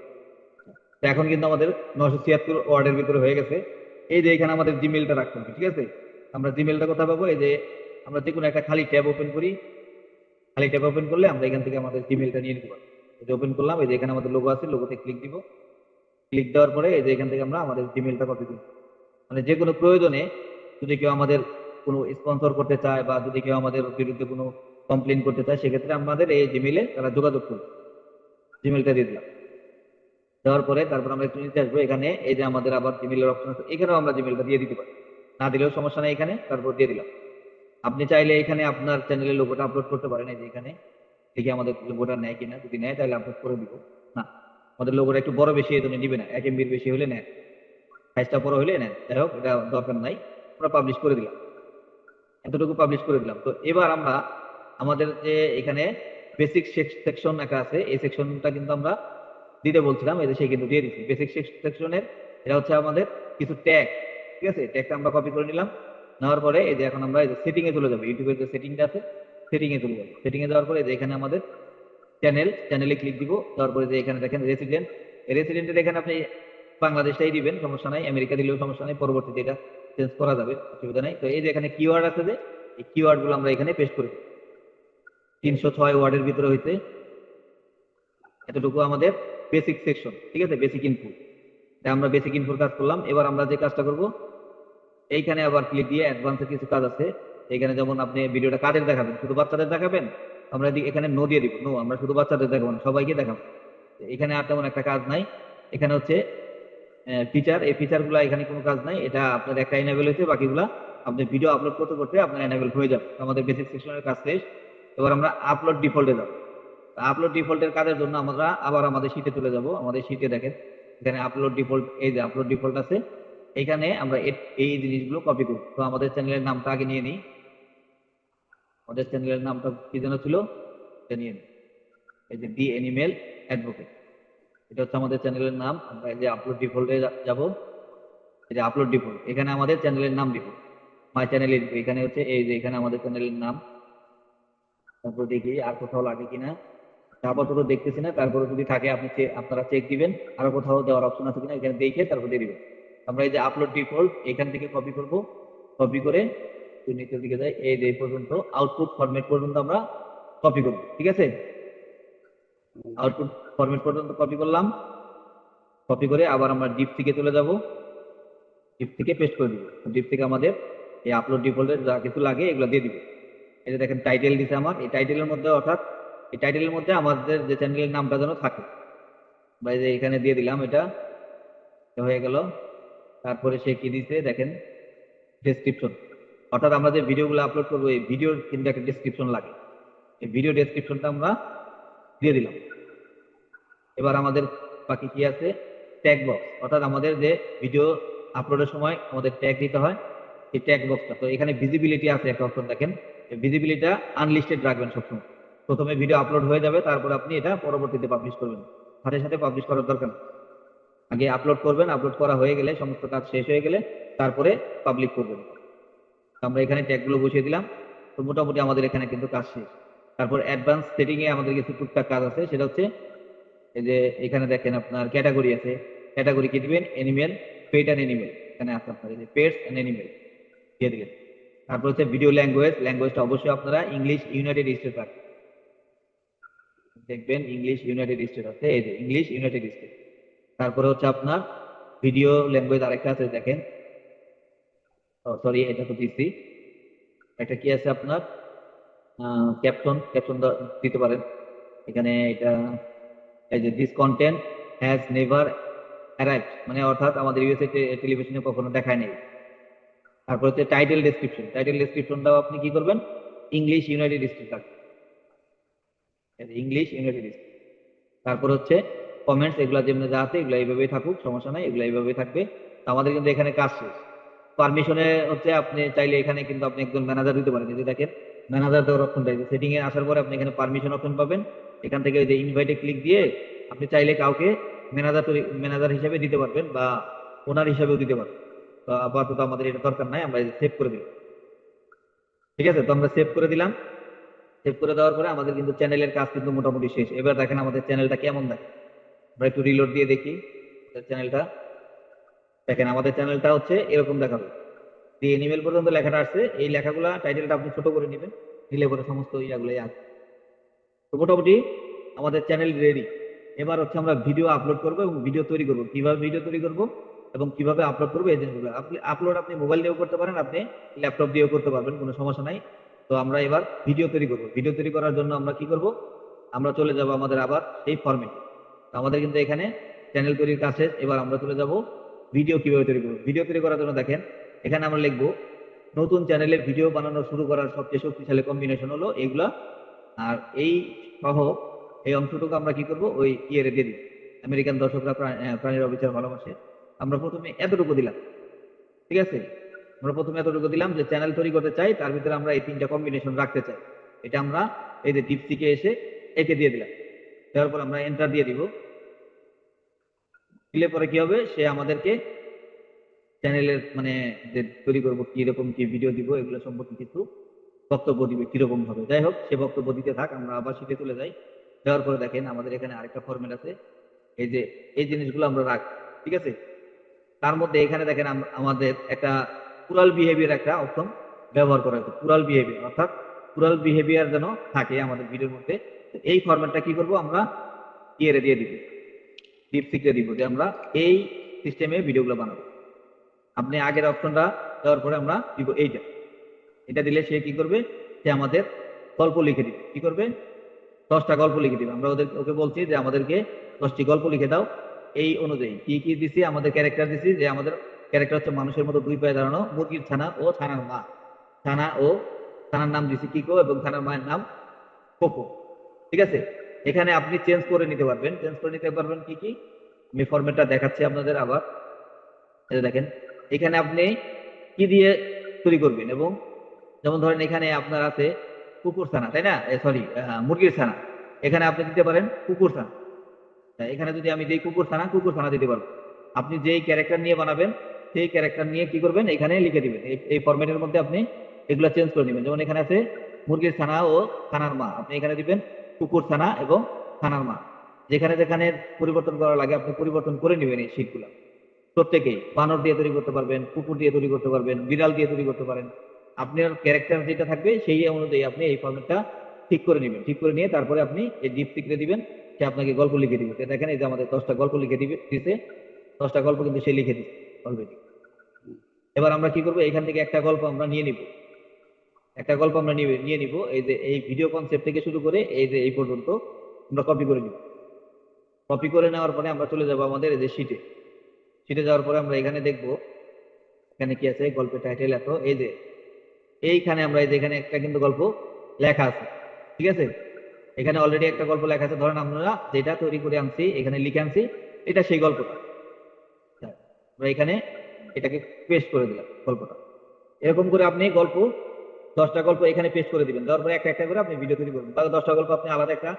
তো এখন কিন্তু আমাদের 976 ওয়ার্ডের ভিতরে হয়ে গেছে। এই যে এখানে আমাদের জিমেলটা রাখতে হবে, ঠিক আছে। আমরা জিমেলটা কোথায় পাবো, এই যে আমরা যে কোনো একটা খালি ট্যাব ওপেন করি। খালি ট্যাব ওপেন করলে আমরা এখান থেকে আমাদের জিমেলটা নিয়ে নিতে পারবো। এই যে ওপেন করলাম, এই যে এখানে আমাদের লোগো আছে, লোগোতে ক্লিক দিব। ক্লিক দেওয়ার পরে এই যে এখান থেকে আমরা আমাদের জিমেলটা কপি দিব। মানে যে কোনো প্রয়োজনে যদি কেউ আমাদের কোনো স্পন্সর করতে চায়, বা যদি কেউ আমাদের বিরুদ্ধে কোনো কমপ্লেন করতে চায়, সেক্ষেত্রে আমাদের এই জিমেলে তারা যোগাযোগ করবে। জিমেলটা দিয়ে দিলাম। দেওয়ার পরে তারপর আমরা একটু নিচে আসবো, এখানে এই যে আমাদের আবার জিমেলের অপশন আছে, এখানেও আমরা জিমেলটা দিয়ে দিতে পারি, না দিলেও সমস্যা নেই। এখানে তারপর দিয়ে দিলাম। আপনি চাইলে এখানে আপনার চ্যানেলের লোগোটা আপলোড করতে পারেন। এই যে এখানে দেখি আমাদের লোগোটা নেয় কিনা, যদি নেয় তাহলে আপলোড করে দিব। না, আমাদের লোগোটা একটু বড় বেশি এই জন্য নিবে না, 1 MB বেশি হলে নেয়, সাইজটা বড় হলে নেয়। যাই হোক, এটা দরকার নাই, আমরা পাবলিশ করে দিলাম। এতটুকু পাবলিশ করে দিলাম। তো এবার আমরা আমাদের যে এখানে বেসিক সেকশন একটা আছে, এই সেকশনটা কিন্তু আমরা দিতে বলছিলাম, এই যে সে কিন্তু দিয়ে দিচ্ছি বেসিক সেকশনের। এটা হচ্ছে আমাদের কিছু ট্যাগ, ঠিক আছে। ট্যাগটা আমরা কপি করে নিলাম। নেওয়ার পরে এই যে এখন আমরা এই যে সেটিং এ চলে যাবো, ইউটিউবের যে সেটিংটা আছে, সেটিং এ চলে যাবো। সেটিং এ যাওয়ার পরে এই যে এখানে আমাদের চ্যানেলে ক্লিক দিব। তারপরে যে এখানে দেখেন রেসিডেন্ট, রেসিডেন্টের এখানে আপনি বাংলাদেশটাই দিবেন, সমস্যা নাই। আমেরিকা দিলেও সমস্যা নাই, পরবর্তীতে এটা চেঞ্জ করা যাবে, অসুবিধা নাই। তো এই যে এখানে কিওয়ার্ড আছে, যে এই কিওয়ার্ড গুলো আমরা এখানে পেস্ট করে 306 ওয়ার্ডের ভিতরে হইতে এতটুকু আমাদের বেসিক সেকশন, ঠিক আছে, বেসিক ইনফো। আমরা বেসিক ইনফোর কাজ করলাম। এবার আমরা যে কাজটা করব, এইখানে আবার ক্লিক দিয়ে অ্যাডভান্সের কিছু কাজ আছে। এখানে যেমন আপনি ভিডিওটা কাদের দেখাবেন, শুধু বাচ্চাদের দেখাবেন, আমরা এখানে নো দিয়ে দিব। নো, আমরা শুধু বাচ্চাদের দেখাবো না, সবাইকে দেখাবো। এখানে আর তেমন একটা কাজ নাই। এখানে হচ্ছে ফিচার, এই ফিচার গুলা এখানে কোনো কাজ নাই। এটা আপনার একটা এনাবেল হয়েছে, বাকিগুলা আপনি ভিডিও আপলোড করতে করতে আপনার এনাবেল হয়ে যাবে। আমাদের বেসিক সেকশনের কাজ শেষ। এবার আমরা আপলোড ডিফল্টে যাব। আপলোড ডিফল্টের কাজের জন্য আমরা আবার আমাদের শীটে চলে যাব। আমাদের শীটে দেখেন এখানে আপলোড ডিফল্ট, এই যে আপলোড ডিফল্ট আছে, এখানে আমরা এই জিনিসগুলো কপি করব। তো আমাদের চ্যানেলের নামটা আগে নিয়ে নিই। আমাদের চ্যানেলের নামটা কি যেন ছিল, এটা নিয়ে নিই। এই যে দি অ্যানিমেল অ্যাডভোকেট, এটা হচ্ছে আমাদের চ্যানেলের নাম। আমরা এই যে আপলোড ডিফল্টে যাব, এই যে আপলোড ডিফল্ট, এখানে আমাদের চ্যানেলের নাম দিব, মাই চ্যানেল ইনফো, এখানে হচ্ছে এই যে এখানে আমাদের চ্যানেলের নাম। তারপর দেখি আর কোথাও লাগে কিনা, আপাতত দেখতেছি না, তারপরে যদি থাকে আপনি আপনারা চেক দিবেন, আরো কোথাও দেওয়ার অপশন আছে কিনা এখানে দেখে তারপর দিয়ে দিবেন। আমরা এই যে আপলোড ডিফল্ট এখান থেকে কপি করব, কপি করে নিচের দিকে যাই, এই যে পর্যন্ত আউটপুট ফরম্যাট পর্যন্ত আমরা কপি করব, ঠিক আছে? আউটপুট ফরম্যাট পর্যন্ত কপি করলাম, কপি করে আবার আমরা ডিপ থেকে চলে যাব, ডিপ থেকে পেস্ট করে দিব। ডিপ থেকে আমাদের এই আপলোড ডিফল্টের যা কিছু লাগে এগুলো দিয়ে দিব। এই যে দেখেন টাইটেল দিছে আমার, এই টাইটেলের মধ্যে অর্থাৎ এই টাইটেলের মধ্যে আমাদের যে চ্যানেলের নামটা যেন থাকে, বা এই যে এখানে দিয়ে দিলাম, এটা হয়ে গেল। তারপরে সে কি দিছে দেখেন, ডেসক্রিপশন, অর্থাৎ আমরা যে ভিডিওগুলো আপলোড করবো এই ভিডিওর কিন্তু একটা ডেসক্রিপশন লাগে, এই ভিডিও ডেসক্রিপশনটা আমরা দিয়ে দিলাম। এবার আমাদের বাকি কি আছে, ট্যাগ বক্স, অর্থাৎ আমাদের যে ভিডিও আপলোডের সময় আমাদের ট্যাগ দিতে হয়, এই ট্যাগ বক্সটা। তো এখানে ভিজিবিলিটি আছে একটা অপশন, দেখেন ভিজিবিলিটিটা আনলিস্টেড রাখবেন সবসময়। প্রথমে ভিডিও আপলোড হয়ে যাবে, তারপর আপনি এটা পরবর্তীতে পাবলিশ করবেন, সাথে সাথে পাবলিশ করার দরকার নেই। আগে আপলোড করবেন, আপলোড করা হয়ে গেলে সমস্ত কাজ শেষ হয়ে গেলে তারপরে পাবলিক করবেন। আমরা এখানে ট্যাগগুলো বসিয়ে দিলাম। তো মোটামুটি আমাদের এখানে কিন্তু কাজ শেষ। তারপর অ্যাডভান্স সেটিং এ আমাদের কিছু টুকটাক কাজ আছে, সেটা হচ্ছে এই যে এখানে দেখেন আপনার ক্যাটাগরি আছে, ক্যাটাগরি কি দিবেন, অ্যানিমেল, পেট অ্যান্ড অ্যানিমেল, এখানে আছে আপনার এই যে পেটস অ্যান্ড অ্যানিমেল দিয়ে দিবেন। তারপর হচ্ছে ভিডিও ল্যাঙ্গুয়েজ, ল্যাঙ্গুয়েজটা অবশ্যই আপনারা ইংলিশ ইউনাইটেড স্টেট রাখবেন, দেখবেন ইংলিশ ইউনাইটেড স্টেট আছে, এই যে ইংলিশ ইউনাইটেড স্টেট। তারপরে হচ্ছে আপনার ভিডিও ল্যাঙ্গুয়েজ আরেকটা আছে দেখেন, সরি এটা তো দিচ্ছি, একটা কি আছে আপনার ক্যাপশন, ক্যাপশন দিতে পারেন এখানে। এটা এই যে this content has never arrived, মানে অর্থাৎ আমাদের ইউএসএ টেলিভিশনে কখনো দেখায় নেই। তারপর হচ্ছে টাইটেল ডেসক্রিপশন, টাইটেল ডেসক্রিপশনটাও আপনি কি করবেন, ইংলিশ ইউনাইটেড স্টেট রাখবেন, ইংলিশ ইউনাইটেড স্টেট। তারপর হচ্ছে কমেন্টস, এগুলা যেমন যা আছে এগুলো এইভাবেই থাকুক, সমস্যা নাই, এগুলো এইভাবেই থাকবে। তো আমাদের কিন্তু এখানে কাজ শেষ। পারমিশনে হচ্ছে আপনি চাইলে এখানে কিন্তু আপনি একজন ম্যানেজার দিতে পারেন, যদি দেখেন ম্যানেজার দেওয়ার অপশন থাকবে, সেটিং এ আসার পরে আপনি এখানে পারমিশন অপশন পাবেন, এখান থেকে ওই যে ইনভাইটে ক্লিক দিয়ে আপনি চাইলে কাউকে ম্যানেজার ম্যানেজার হিসেবে দিতে পারবেন বা ওনার হিসাবেও দিতে পারবেন। তো আপাতত আমাদের এটা দরকার নাই, আমরা সেভ করে দিলাম, ঠিক আছে? তো আমরা সেভ করে দিলাম, সেভ করে দেওয়ার পরে আমাদের কিন্তু চ্যানেলের কাজ কিন্তু মোটামুটি শেষ। এবার দেখেন আমাদের চ্যানেলটা কেমন দেখে, আমরা একটু রিলোড দিয়ে দেখি চ্যানেলটা। দেখেন আমাদের চ্যানেলটা হচ্ছে এরকম দেখাবে, দি এনিমেল পর্যন্ত লেখাটা আসছে, এই লেখাগুলা টাইটেলটা আপনি ছোট করে নেবেন, নিলে পরে সমস্ত ইয়াগুলোই আসবে। তো মোটামুটি আমাদের চ্যানেল রেডি। এবার হচ্ছে আমরা ভিডিও আপলোড করবো এবং ভিডিও তৈরি করবো, কিভাবে ভিডিও তৈরি করব এবং কিভাবে আপলোড করবো এই জিনিসগুলো। আপনি আপলোড আপনি মোবাইল দিয়েও করতে পারেন, আপনি ল্যাপটপ দিয়েও করতে পারবেন, কোনো সমস্যা নাই। তো আমরা এবার ভিডিও তৈরি করবো। ভিডিও তৈরি করার জন্য আমরা কি করব, আমরা চলে যাব আমাদের আবার এই ফরম্যাটে। আমাদের কিন্তু এখানে চ্যানেল তৈরির কাছে, এবার আমরা চলে যাব ভিডিও কিভাবে তৈরি করবো। ভিডিও তৈরি করার জন্য দেখেন এখানে আমরা লিখবো নতুন চ্যানেলে ভিডিও বানানো শুরু করার সবচেয়ে শক্তিশালী কম্বিনেশন হলো এইগুলা। আর এই সহ এই অংশটুকু আমরা কি করব, ওই ইয়ে দিয়ে দিই, আমেরিকান দর্শকরা প্রাণীর অবিচার ভালোবাসে, আমরা প্রথমে এতটুকু দিলাম, ঠিক আছে? আমরা প্রথমে এতটুকু দিলাম যে চ্যানেল তৈরি করতে চাই, তার ভিতরে আমরা এই তিনটা কম্বিনেশন রাখতে চাই। এটা আমরা এই যে ডিপসিকে এসে একে দিয়ে দিলাম, দেওয়ার পর আমরা এন্টার দিয়ে দিব। দিলে পরে কি হবে, সে আমাদেরকে চ্যানেলের মানে যে তৈরি করবো কিরকম কি ভিডিও দিব এগুলো সম্পর্কে কিছু বক্তব্য দিবে কিরকম ভাবে। যাই হোক, সে বক্তব্য দিতে থাক, আমরা আবার শিখে চলে যাই। দেওয়ার পরে দেখেন আমাদের এখানে আরেকটা ফরম্যাট আছে, এই যে এই জিনিসগুলো আমরা রাখ, ঠিক আছে? তার মধ্যে এখানে দেখেন আমাদের একটা পুরাল বিহেভিয়ার একটা অপশন ব্যবহার করা হয়েছে, পুরাল বিহেভিয়ার, অর্থাৎ পুরাল বিহেভিয়ার যেন থাকে আমাদের ভিডিওর মধ্যে। এই ফরম্যাটটা কি করব, আমরা ইয়ে দিয়ে দিব, ডিপসিকে দিব, যে আমরা এই সিস্টেমে ভিডিওগুলো বানাবো। আপনি আগের অপশনটা দেওয়ার পরে আমরা দিব এইটা, এটা দিলে সে কি করবে, সে আমাদের গল্প লিখে দিবে, কি করবে, 10টা গল্প লিখে দিবে। আমরা ওকে বলছি যে আমাদেরকে 10টি গল্প লিখে দাও, এই অনুযায়ী কি কি দিছি, আমাদের ক্যারেক্টার দিছি, যে আমাদের ক্যারেক্টার হচ্ছে মানুষের মতো দুই পায়ে দাঁড়ানো, মুরগির ছানা ও ছানার মা। ছানা ও ছানার নাম দিছি কিকো এবং ছানার মায়ের নাম কোকো, ঠিক আছে? এখানে আপনি চেঞ্জ করে নিতে পারবেন, চেঞ্জ করে নিতে পারবেন কি কি, আমি ফরম্যাটটা দেখাচ্ছি আপনাদের আবার। এই যে দেখেন এখানে আপনি কি দিয়ে তৈরি করবেন, এবং যেমন ধরেন এখানে আপনার আছে কুকুর ছানা, তাই না, সরি মুরগির ছানা, এখানে আপনি দিতে পারেন কুকুর ছানা। এখানে যদি আমি দিই কুকুর ছানা দিতে পারবো। আপনি যেই ক্যারেক্টার নিয়ে বানাবেন সেই ক্যারেক্টার নিয়ে কি করবেন, এখানে লিখে দিবেন। এই ফরম্যাটের মধ্যে আপনি এগুলো চেঞ্জ করে নেবেন। যেমন এখানে আছে মুরগির ছানা ও ছানার মা, আপনি এখানে দিবেন কুকুর ছানা এবং ছানার মা। যেখানে যেখানে পরিবর্তন করা লাগে আপনি পরিবর্তন করে নেবেন এই শীটগুলো। প্রত্যেকেই বানর দিয়ে তৈরি করতে পারবেন, কুকুর দিয়ে তৈরি করতে পারবেন, বিড়াল দিয়ে তৈরি করতে পারেন। আপনার ক্যারেক্টার যেটা থাকবে সেই অনুযায়ী আপনি এই ফরম্যাটটা ঠিক করে নেবেন। ঠিক করে নিয়ে তারপরে আপনি এই ডিপসিকে দিবেন, সে আপনাকে গল্প লিখে দিবে। তো দেখেন এই যে আমাদের 10টা গল্প লিখে দিছে, 10টা গল্প কিন্তু সে লিখে দিচ্ছে অলরেডি। এবার আমরা কি করবো, এখান থেকে একটা গল্প আমরা নিয়ে নিব। একটা গল্প আমরা নিয়ে নিব, এই যে এই ভিডিও কনসেপ্ট থেকে শুরু করে এই যে এই পর্যন্ত আমরা কপি করে নিব। কপি করে নেওয়ার পরে আমরা চলে যাব আমাদের এই যে শিটে। শিটে যাওয়ার পরে আমরা এখানে দেখব এখানে কি আছে, গল্পের টাইটেল এত, এই যে এইখানে আমরা এই যে এখানে একটা কিন্তু গল্প লেখা আছে, ঠিক আছে। এখানে অলরেডি একটা গল্প লেখা আছে। ধরেন আমরা যেটা তৈরি করে আনছি এখানে লিখে আনছি, এটা সেই গল্পটা। আমরা এখানে এটাকে পেস্ট করে দিলাম গল্পটা। এরকম করে আপনি গল্প 10টা গল্প এখানে পেস্ট করে দিবেন। দেওয়ার পরে একটা একটা করে আপনি ভিডিও তৈরি করবেন। তাহলে 10টা গল্প আপনি আলাদা একটা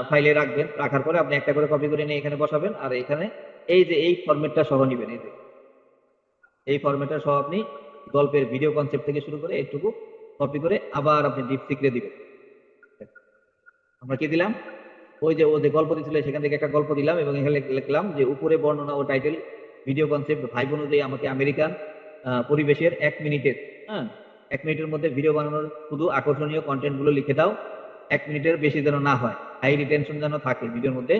ফাইলে রাখবেন। রাখার পরে আপনি একটা করে কপি করে নিয়ে এখানে বসাবেন। আর এখানে এই যে এই ফরম্যাটটা সহ নিবেন, এই যে এই ফরম্যাটটা সহ আপনি গল্পের ভিডিও কনসেপ্ট থেকে শুরু করে একটুকু কপি করে আবার আপনি ডিপসিকে দিবেন। আমরা কি দিলাম, ওই যে ও যে গল্প দিয়েছিল সেখান থেকে একটা গল্প দিলাম এবং এখানে লিখলাম যে উপরে বর্ণনা ও টাইটেল ভিডিও কনসেপ্ট ভাইব অনুযায়ী আমাকে আমেরিকান পরিবেশের 1 মিনিটের, হ্যাঁ 1 মিনিটের মধ্যে ভিডিও বানানোর শুধু আকর্ষণীয় কন্টেন্ট গুলো লিখে দাও। 1 মিনিটের বেশি যেন না হয়, হাই রিটেনশন যেন থাকে ভিডিওর মধ্যে,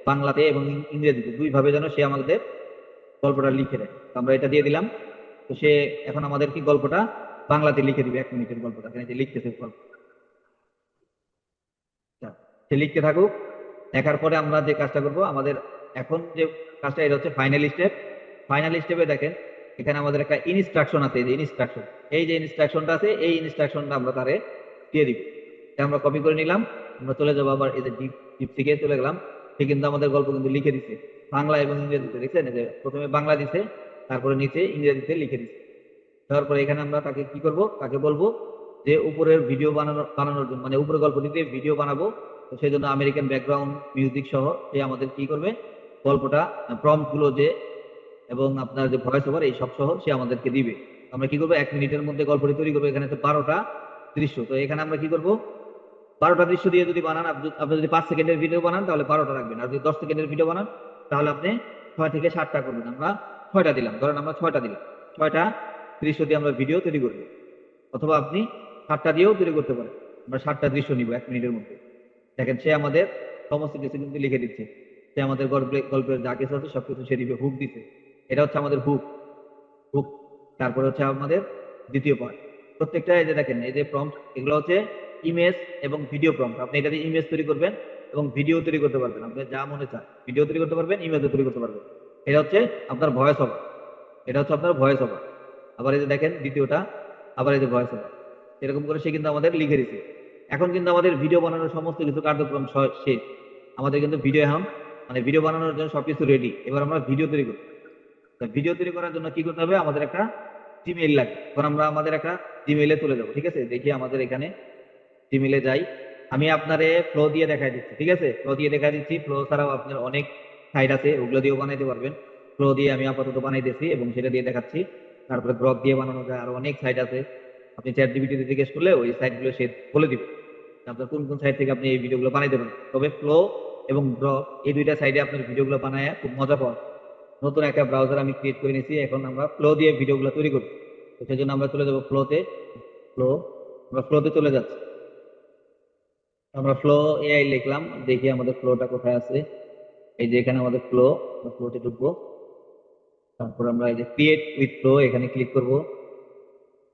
বাংলাতে এবং ইংরেজিতে দুইভাবে যেন সে আমাদের গল্পটা লিখে দেয়। তো আমরা এটা দিয়ে দিলাম। তো সে এখন আমাদের কি গল্পটা বাংলাতে লিখে দিবে, 1 মিনিটের গল্পটা এখানে যে লিখতেছে গল্প। আচ্ছা, সে লিখতে থাকুক। লেখার পরে আমরা যে কাজটা করব, আমাদের এখন যে কাজটা এটা হচ্ছে ফাইনাল স্টেপ। ফাইনাল স্টেপে দেখেন এখানে আমাদের একটা ইনস্ট্রাকশন আছে, এই যে ইনস্ট্রাকশন, এই যে ইনস্ট্রাকশনটা আছে এই ইনস্ট্রাকশনটা আমরা তারে দিয়ে দিব। এটা আমরা কপি করে নিলাম। আমরা চলে যাবো আবার এই যে ডিপ থেকে চলে গেলাম। সে কিন্তু আমাদের গল্প কিন্তু লিখে দিচ্ছে বাংলা এবং ইংরেজিতে। দেখছেন যে প্রথমে বাংলা দিছে, তারপরে নিচে ইংরেজিতে লিখে দিচ্ছে। তারপরে এখানে আমরা তাকে কি করব, তাকে বলবো যে উপরের ভিডিও বানানোর জন্য, মানে উপরের গল্প দিতে ভিডিও বানাবো, তো সেই জন্য আমেরিকান ব্যাকগ্রাউন্ড মিউজিক সহ সে আমাদের কি করবে, গল্পটা প্রম্পট গুলো যে এবং আপনার যে ভয়েস ওভার এই সব সহ সে আমাদেরকে দিবে। আমরা কি করবো, 1 মিনিটের মধ্যে গল্পটি তৈরি করবো। এখানে তো 12টা দৃশ্য, তো এখানে আমরা কি করবো, 12টা দৃশ্য দিয়ে যদি বানান, আপনি যদি 5 সেকেন্ডের ভিডিও বানান তাহলে 12টা রাখবেন। আর যদি 10 সেকেন্ডের ভিডিও বানান তাহলে আপনি 6 থেকে 7টা করবেন। আমরা 6টা দিলাম, ধরেন আমরা 6টা দিলাম, 6টা দৃশ্য দিয়ে আমরা ভিডিও তৈরি করবো। অথবা আপনি 7টা দিয়েও তৈরি করতে পারেন। আমরা 7টা দৃশ্য নিব 1 মিনিটের মধ্যে। দেখেন সে আমাদের সমস্ত কিছু কিন্তু লিখে দিচ্ছে। সে আমাদের গল্পের যা কিছু আছে সবকিছু সে দিবে, হুক দিচ্ছে। এটা হচ্ছে আমাদের হুক। হুক তারপরে হচ্ছে আমাদের দ্বিতীয় পার্ট। প্রত্যেকটা এই যে দেখেন এই যে প্রম্পট, এগুলো হচ্ছে ইমেজ এবং ভিডিও প্রম্পট। আপনি এটা দিয়ে ইমেজ তৈরি করবেন এবং ভিডিও তৈরি করতে পারবেন। আপনি যা মনে চান ভিডিও তৈরি করতে পারবেন, ইমেজও তৈরি করতে পারবেন। এটা হচ্ছে আপনার ভয়েস ওভার। এটা হচ্ছে আপনার ভয়েস ওভার। আবার এই যে দেখেন দ্বিতীয়টা, আবার এই যে ভয়েস ওভার। এরকম করে সে কিন্তু আমাদের লিখে দিচ্ছে। এখন কিন্তু আমাদের ভিডিও বানানোর সমস্ত কিছু কার্যক্রম শেষ। আমাদের কিন্তু ভিডিও এখন, মানে ভিডিও বানানোর জন্য সবকিছু রেডি। এবার আমরা ভিডিও তৈরি করব। ভিডিও তৈরি করার জন্য কি করতে হবে, আমাদের একটা জিমেইল লাগবে। এখন আমরা আমাদের একটা জিমেইলে চলে যাবো। ঠিক আছে, দেখি আমাদের এখানে জিমেইলে যাই। আমি আপনারে ফ্লো দিয়ে দেখাই দিচ্ছি। ঠিক আছে, ফ্লো দিয়ে দেখাই দিচ্ছি। ফ্লো ছাড়াও আপনার অনেক সাইট আছে, ওগুলো দিয়েও বানাইতে পারবেন। ফ্লো দিয়ে আমি আপাতত বানাইতেছি এবং সেটা দিয়ে দেখাচ্ছি। তারপরে গ্রক দিয়ে বানানো যায়, আরো অনেক সাইট আছে। আপনি চ্যাট জিপিটিতে জিজ্ঞেস করলে ওই সাইটগুলো সে বলে দিবে আপনার কোন কোন সাইট থেকে আপনি এই ভিডিওগুলো বানাইতে পারেন। তবে ফ্লো এবং গ্রক এই দুইটা সাইডে আপনার ভিডিওগুলো বানায় খুব মজা পাওয়া। নতুন একটা ব্রাউজার আমি ক্রিয়েট করে নিয়েছি, এখন আমরা ফ্লো দিয়ে ভিডিওগুলো তৈরি করব। তো সেই জন্য আমরা চলে যাবো ফ্লোতে। ফ্লো, আমরা ফ্লোতে চলে যাচ্ছি। আমরা ফ্লো এআই লিখলাম, দেখি আমাদের ফ্লোটা কোথায় আছে। এই যে এখানে আমাদের ফ্লো, ফ্লোতে ঢুকবো। তারপর আমরা এই যে ক্রিয়েট উইথ ফ্লো এখানে ক্লিক করব।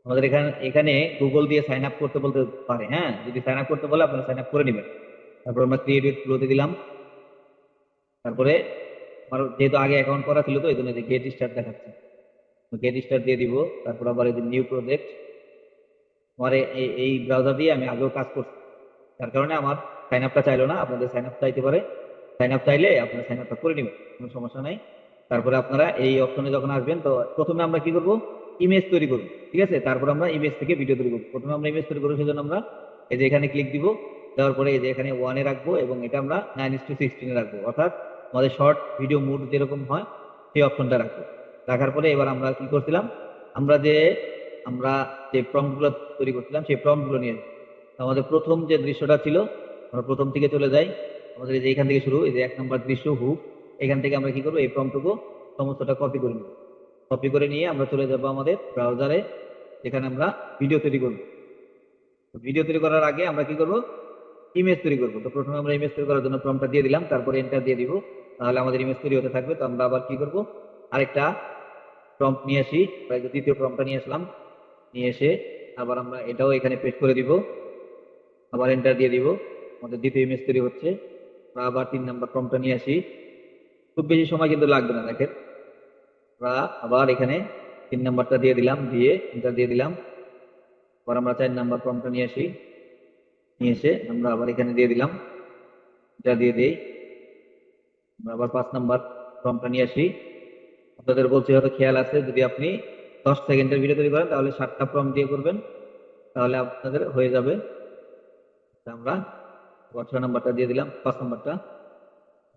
আমাদের এখানে এখানে গুগল দিয়ে সাইন আপ করতে বলতে পারে, হ্যাঁ যদি সাইন আপ করতে বলে আপনারা সাইন আপ করে নেবেন। তারপর আমরা ক্রিয়েট উইথ ফ্লোতে দিলাম। তারপরে আমার যেহেতু আগে অ্যাকাউন্ট করা ছিল তো এই জন্য গেট স্টার্ট দেখাচ্ছে, গেট স্টার্ট দিয়ে দিব। তারপর আবার এই যে নিউ প্রজেক্ট। আমার এই ব্রাউজার দিয়ে আমি আগেও কাজ করছি, তার কারণে আমার সাইন আপটা চাইলো না। আপনাদের সাইন আপ চাইতে পারে, সাইন আপ চাইলে আপনারা সাইন আপটা করে নেবেন, কোনো সমস্যা নাই। তারপরে আপনারা এই অপশনে যখন আসবেন তো প্রথমে আমরা কি করব, ইমেজ তৈরি করব। ঠিক আছে, তারপর আমরা ইমেজ থেকে ভিডিও তৈরি করবো। প্রথমে আমরা ইমেজ তৈরি করবো, সেজন্য আমরা এই যে এখানে ক্লিক দিব। দেওয়ার পরে এই যে এখানে 1-এ রাখবো এবং এটা আমরা 9:16 রাখবো, অর্থাৎ আমাদের শর্ট ভিডিও মুড যেরকম হয় সেই অপশনটা রাখবো। রাখার পরে এবার আমরা কি করছিলাম, আমরা যে প্রম্পট গুলো তৈরি করছিলাম সেই প্রম্পট গুলো নিয়ে আমাদের প্রথম যে দৃশ্যটা ছিল, আমরা প্রথম থেকে চলে যাই। আমাদের এই যে এখান থেকে শুরু, এই যে 1 নম্বর দৃশ্য হুক, এখান থেকে আমরা কি করবো, এই প্রম্পটটুকু সমস্তটা কপি করে নিব। কপি করে নিয়ে আমরা চলে যাব আমাদের ব্রাউজারে, যেখানে আমরা ভিডিও তৈরি করব। ভিডিও তৈরি করার আগে আমরা কি করব, ইমেজ তৈরি করব। তো প্রথমে আমরা ইমেজ তৈরি করার জন্য প্রম্পটটা দিয়ে দিলাম, তারপরে এন্টার দিয়ে দিব, তাহলে আমাদের ইমেজ তৈরি হতে থাকবে। তো আমরা আবার কি করব, আরেকটা প্রম্পট নিয়ে আসি, দ্বিতীয় প্রম্পটটা নিয়ে আসলাম, নিয়ে এসে আবার আমরা এটাও এখানে পেস্ট করে দিব, আবার এন্টার দিয়ে দিব, আমাদের দ্বিতীয় ইমেজ তৈরি হচ্ছে। আমরা আবার 3 নাম্বার প্রম্পটটা নিয়ে আসি, খুব বেশি সময় কিন্তু লাগবে না, দেখেন। আমরা আবার এখানে 3 নাম্বারটা দিয়ে দিলাম, দিয়ে এন্টার দিয়ে দিলাম। আবার আমরা 4 নাম্বার প্রম্পটটা নিয়ে আসি, নিয়ে এসে আমরা আবার এখানে দিয়ে দিলাম, এটা দিয়ে দিই। আমরা আবার 5 নাম্বার প্রম্পটটা নিয়ে আসি। আপনাদের বলছি, হয়তো খেয়াল আছে, যদি আপনি 10 সেকেন্ডের ভিডিও তৈরি করেন তাহলে 7টা প্রম্পট দিয়ে করবেন, তাহলে আপনাদের হয়ে যাবে। আমরা আবার 6 নাম্বারটা দিয়ে দিলাম, 5 নাম্বারটা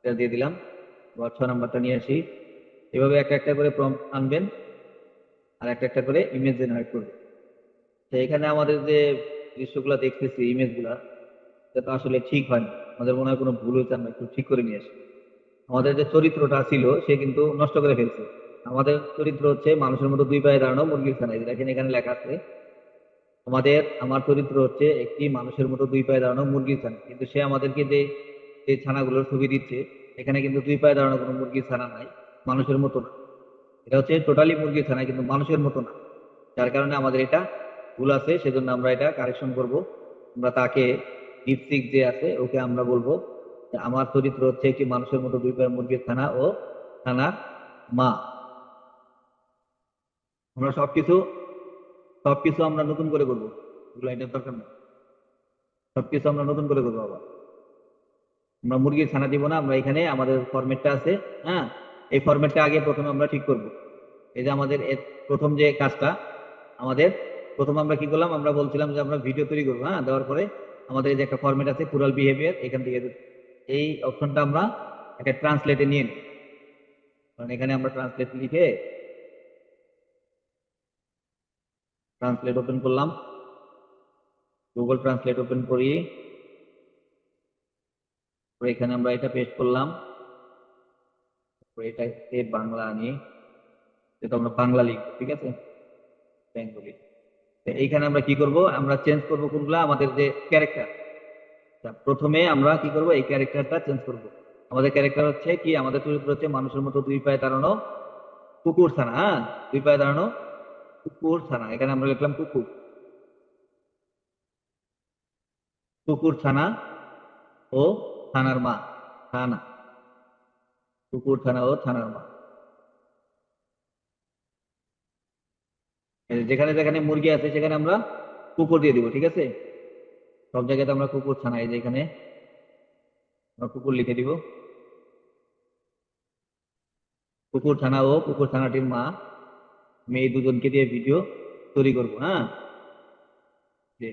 এটা দিয়ে দিলাম, আবার 6 নাম্বারটা নিয়ে আসি। এভাবে একটা একটা করে প্রম্পট আনবেন আর একটা একটা করে ইমেজ জেনারেট করবেন। তো এখানে আমাদের যে দৃশ্যগুলো দেখতেছি, ইমেজগুলা, এটা তো আসলে ঠিক হয়নি। আমাদের মনে হয় কোনো ভুল হয়েছে, আমরা একটু ঠিক করে নিয়ে আসি। আমাদের যে চরিত্রটা ছিল সে কিন্তু নষ্ট করে ফেলছে। আমাদের চরিত্র হচ্ছে মানুষের মতো 2 পায়ে দাঁড়ানো মুরগির ছানা। এই যে দেখেন এখানে লেখা আছে, আমার চরিত্র হচ্ছে একটি মানুষের মতো 2 পায়ে দাঁড়ানো মুরগির ছানা, কিন্তু সে আমাদেরকে যে যে ছানাগুলোর ছবি দিচ্ছে, এখানে কিন্তু 2 পায়ে দাঁড়ানো কোনো মুরগির ছানা নাই, মানুষের মতো না। এটা হচ্ছে টোটালি মুরগির ছানা, কিন্তু মানুষের মতো না। যার কারণে আমাদের এটা ভুল আছে, সেজন্য আমরা এটা কারেকশন করব। আমরা তাকে, ডিপসিক যে আছে ওকে আমরা বলবো যে আমার চরিত্র হচ্ছে একটি মানুষের মতো 2 পায়ের মুরগির ছানা ও ছানার মা। আমরা সবকিছু সবকিছু আমরা নতুন করে করবো, এগুলো এটার দরকার নেই। সবকিছু আমরা নতুন করে করবো। আবার আমরা মুরগির ছানা দিব না, আমরা এখানে আমাদের ফরম্যাটটা আছে, হ্যাঁ, এই ফরম্যাটটা আগে প্রথমে আমরা ঠিক করব। এই যে আমাদের প্রথম যে কাজটা, আমাদের প্রথম আমরা কি করলাম, আমরা বলছিলাম যে আমরা ভিডিও তৈরি করবো, হ্যাঁ, দেওয়ার পরে আমাদের এই যে একটা ফরম্যাট আছে পুরাল বিহেভিয়ার, এখান থেকে এই অপশনটা আমরা একটা ট্রান্সলেটে নিয়ে নিই। কারণ এখানে আমরা ট্রান্সলেট লিখে ট্রান্সলেট ওপেন করলাম, গুগল ট্রান্সলেট ওপেন করি, এখানে আমরা এটা পেস্ট করলাম, এটাকে বাংলা আনি, যেটা আমরা বাংলা লিখবো, ঠিক আছে, বেঙ্গলি। এইখানে আমরা কি করব, আমরা চেঞ্জ করব কোনগুলা, আমাদের যে ক্যারেক্টার। প্রথমে আমরা কি করব, এই ক্যারেক্টারটা চেঞ্জ করব। আমাদের ক্যারেক্টার হচ্ছে কি, আমাদের চরিত্র হচ্ছে মানুষের মতো 2 পায়ে দাঁড়ানো কুকুর ছানা, হ্যাঁ, 2 পায়ে দাঁড়ানো কুকুর ছানা। এখানে আমরা লিখলাম কুকুর, কুকুর ছানা ও ছানার মা, ছানা, কুকুর ছানা ও ছানার মা। যেখানে যেখানে মুরগি আছে সেখানে আমরা কুকুর দিয়ে দিব, ঠিক আছে। সব জায়গাতে আমরা কুকুর ছানা, এই যে এখানে আমরা কুকুর লিখে দিব, কুকুর ছানা ও কুকুর ছানাটির মা। আমি এই দুজনকে দিয়ে ভিডিও তৈরি করবো, হ্যাঁ, যে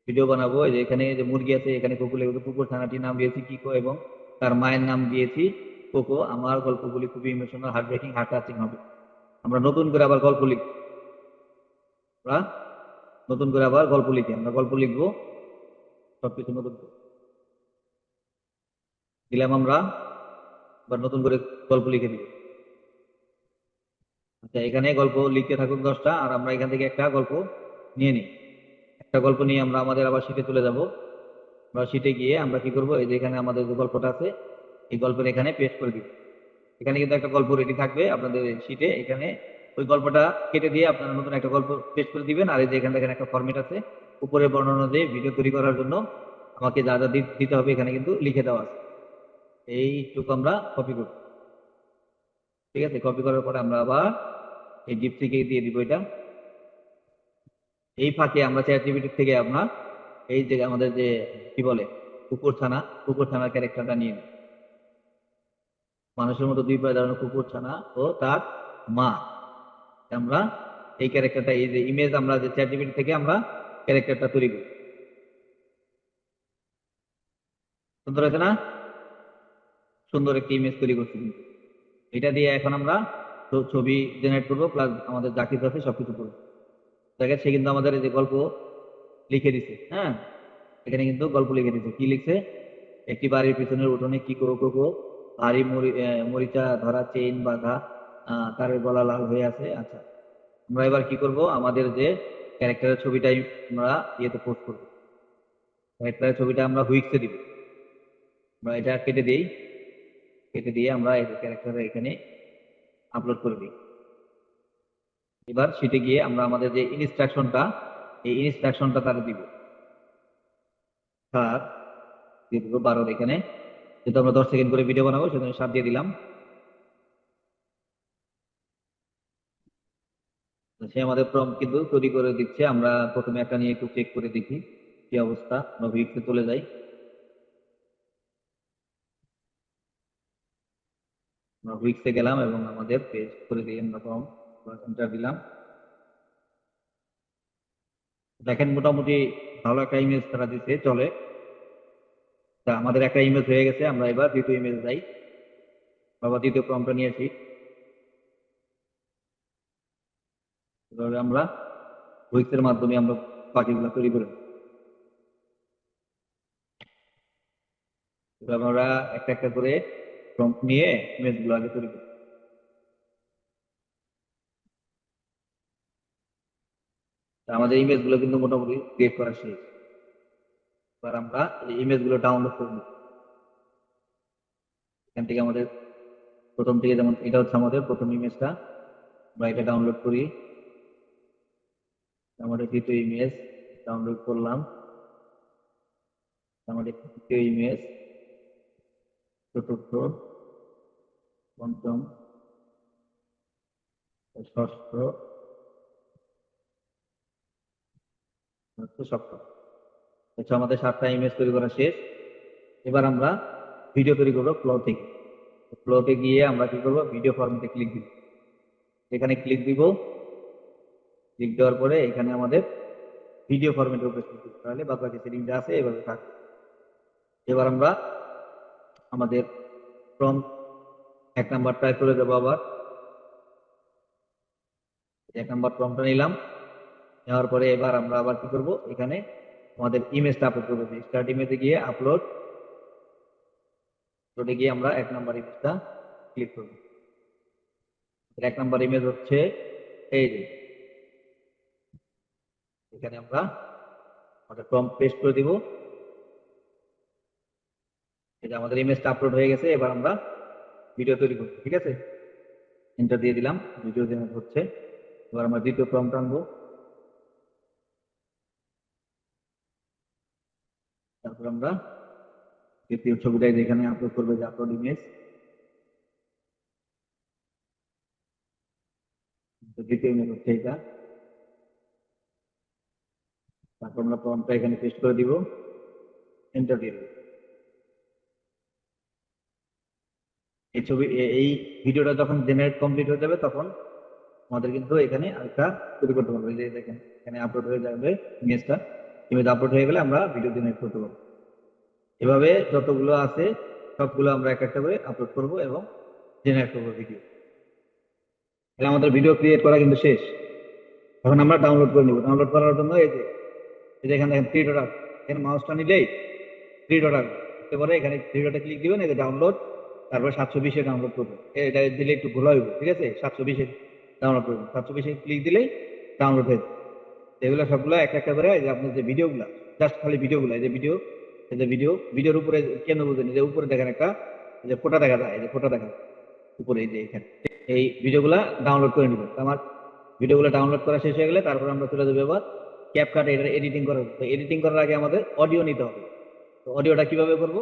ভিডিও বানাবো। এই যে এখানে যে মুরগি আছে, এখানে কুকুর লিখবো, কুকুর ছানাটির নাম দিয়েছি কিকো এবং তার মায়ের নাম দিয়েছি কোকো। আমার গল্পগুলি খুবই emotional, heart breaking, heart touching হবে। আমরা নতুন করে আবার গল্প লিখবো, আমরা নতুন করে আবার গল্প লিখি, আমরা গল্প লিখবো, সবকিছু নতুন করে দিলাম। আমরা আবার নতুন করে গল্প লিখে দিব। আচ্ছা, এখানে গল্প লিখতে থাকুক 10টা, আর আমরা এখান থেকে একটা গল্প নিয়ে নিই। একটা গল্প নিয়ে আমরা আমাদের আবার শীটে চলে যাব। আমরা শীটে গিয়ে আমরা কি করব, এই যে এখানে আমাদের যে গল্পটা আছে এই গল্পের এখানে পেস্ট করে দিব। এখানে কিন্তু একটা গল্প রেডি থাকবে আপনাদের শীটে, এখানে ওই গল্পটা কেটে দিয়ে আপনারা নতুন একটা গল্প পেস্ট করে দিবেন। আর এই যে এখানে দেখেন একটা ফরম্যাট আছে, উপরে বর্ণনা দিয়ে ভিডিও তৈরি করার জন্য আমাকে যা যা দিতে হবে এখানে কিন্তু লিখে দেওয়া আছে। এইটুকু আমরা কপি করব, ঠিক আছে। কপি করার পরে আমরা আবার এই ডিপসিকে দিয়ে দিব এটা। এই ফাঁকে আমরা চ্যাট জিপিটি থেকে আমরা এই যে আমাদের যে কি বলে কুকুর ছানার ক্যারেক্টারটা নিয়ে নিই। মানুষের মতো 2 পায়ে দাঁড়ানো কুকুর ছানা ও তার মা। আমরা এই ক্যারেক্টারটা, এই যে ইমেজ, আমরা যে চ্যাট জিপিটি থেকে আমরা ক্যারেক্টারটা তৈরি করি। সুন্দর হয়েছে না? সুন্দর একটি ইমেজ তৈরি করছি কিন্তু। এটা দিয়ে এখন আমরা ছবি জেনারেট করবো, প্লাস আমাদের যা কিছু আছে সবকিছু করবো। দেখেন সে কিন্তু আমাদের এই যে গল্প লিখে দিছে, হ্যাঁ, এখানে কিন্তু গল্প লিখে দিছে। কি লিখছে? একটি বাড়ির পিছনের উঠোনে কি করো ভারী মরিচা ধরা, চেইন বাঁধা, তারের গলা লাল হয়ে আছে। আচ্ছা, আমরা এবার কি করব? আমাদের যে ক্যারেক্টারের ছবিটাই আমরা ইয়েতে পোস্ট করবো। ক্যারেক্টারের ছবিটা আমরা হুইক্সে দিব। আমরা এটা কেটে দিই, কেটে দিয়ে আমরা এই ক্যারেক্টার এখানে আপলোড করে দিই। এবার সেটে গিয়ে আমরা আমাদের যে ইনস্ট্রাকশনটা, এই ইনস্ট্রাকশনটা তারা দিব। স্যার দিয়ে দিব 12 এখানে, যেহেতু আমরা 10 সেকেন্ড করে ভিডিও বানাবো সেজন্য 7 দিয়ে দিলাম। তো সে আমাদের প্রম্পট কিন্তু তৈরি করে দিচ্ছে। আমরা প্রথমে একটা নিয়ে একটু চেক করে দেখি কি অবস্থা। আমরা ভিডিওতে চলে যাই, আমরা উইক্সে গেলাম এবং আমাদের পেজ করে দিই। আমরা প্রম্পট এন্টার দিলাম। দেখেন মোটামুটি ভালো একটা ইমেজ তারা দিচ্ছে, চলে। তা আমাদের একটা ইমেজ হয়ে গেছে, আমরা এবার দ্বিতীয় ইমেজ যাই। বাবা দ্বিতীয় প্রম্পটটা নিয়েছি, এভাবে আমরা উইক্সের মাধ্যমে আমরা বাকিগুলো তৈরি করে নিই। এবার আমরা একটা একটা করে প্রম্পট নিয়ে ইমেজ গুলো আগে তৈরি করি। তা আমাদের ইমেজ গুলো কিন্তু মোটামুটি ক্রিয়েট করা শেষ। এবার আমরা এই ইমেজ গুলো ডাউনলোড করে নিই। এখান থেকে আমাদের প্রথম থেকে, যেমন এটা হচ্ছে আমাদের প্রথম ইমেজটা, আমরা এটা ডাউনলোড করি। আমাদের দ্বিতীয় ইমেজ ডাউনলোড করলাম, আমাদের তৃতীয় ইমেজ, চতুর্থ, পঞ্চম, ষষ্ঠ, সপ্তম। হচ্ছে আমাদের 7টা ইমেজ তৈরি করা শেষ। এবার আমরা ভিডিও তৈরি করবো ফ্লো থেকে। ফ্লোতে গিয়ে আমরা কি করবো? ভিডিও ফরম্যাটে ক্লিক দিব। এখানে ক্লিক দিব, ক্লিক দেওয়ার পরে এখানে আমাদের ভিডিও ফরম্যাটের উপরে ক্লিক করতে, তাহলে বাদ বাকি সেটিং যা আছে এভাবে থাকবে। এবার আমরা আমাদের ফ্রম 1 নাম্বারটায় চলে যাবো। আবার 1 নাম্বার ফর্মটা নিলাম, নেওয়ার পরে এবার আমরা আবার কি করব? এখানে আমাদের ইমেজটা আপলোড করবো। স্টার্ট ইমেজে গিয়ে আপলোডে গিয়ে আমরা 1 নাম্বার ইমেজটা ক্লিক করব। 1 নাম্বার ইমেজ হচ্ছে এই যে, এখানে আমরা আমাদের প্রম্পট পেস্ট করে দিব। এই যে আমাদের ইমেজটা আপলোড হয়ে গেছে। এবার আমরা ভিডিও তৈরি করবো, ঠিক আছে? এন্টার দিয়ে দিলাম, ভিডিও জেনারেট হচ্ছে। এবার আমরা দ্বিতীয় প্রম্পট আনবো, তারপর আমরা দ্বিতীয় ছবিটাই যেখানে আপলোড করবে, যে আপলোড ইমেজ, দ্বিতীয় ইমেজ হচ্ছে এটা। তারপর আমরা প্রম্পটটা এখানে পেস্ট করে দিব, এন্টার দিয়ে দিব। এই ভিডিওটা যখন জেনারেট কমপ্লিট হয়ে যাবে তখন আমাদের কিন্তু এখানে আরেকটা তৈরি করতে পারবো। এই যে দেখেন এখানে আপলোড হয়ে যাবে ইমেজটা। ইমেজ আপলোড হয়ে গেলে আমরা ভিডিও জেনারেট করতে পারবো। এভাবে যতগুলো আছে সবগুলো আমরা এক একটা করে আপলোড করব এবং জেনারেট করবো ভিডিও। তাহলে আমাদের ভিডিও ক্রিয়েট করা কিন্তু শেষ। এখন আমরা ডাউনলোড করে নিব। ডাউনলোড করার জন্য এই যে এখানে দেখেন 3 ডট, এখানে মাউসটা নিলেই 3 ডট আসবে। এরপরে এখানে 3 ডটে ক্লিক দিবেন, এই যে ডাউনলোড, তারপর 720-এ ডাউনলোড করবেন। এটা দিলে একটু ভুল হইব, ঠিক আছে? 720-এ ডাউনলোড করবেন, 720-এ ক্লিক দিলেই ডাউনলোড হয়ে যাবে। এগুলো সবগুলো একটা একটা করে, এই যে আপনার যে ভিডিওগুলো, জাস্ট খালি ভিডিওগুলো, এই যে ভিডিও, এই যে ভিডিওর উপরে কেন বুঝেন, এই যে উপরে দেখেন একটা, এই যে ফোটা দেখা যায়, এই যে ফোটা দেখা যায় উপরে, এই যে এখানে, এই ভিডিওগুলা ডাউনলোড করে নিবেন। আমার ভিডিওগুলো ডাউনলোড করা শেষ হয়ে গেলে তারপর আমরা চলে যাবো এবার ক্যাপকাট এডিটিং করার। তো এডিটিং করার আগে আমাদের অডিও নিতে হবে। তো অডিওটা কিভাবে করব?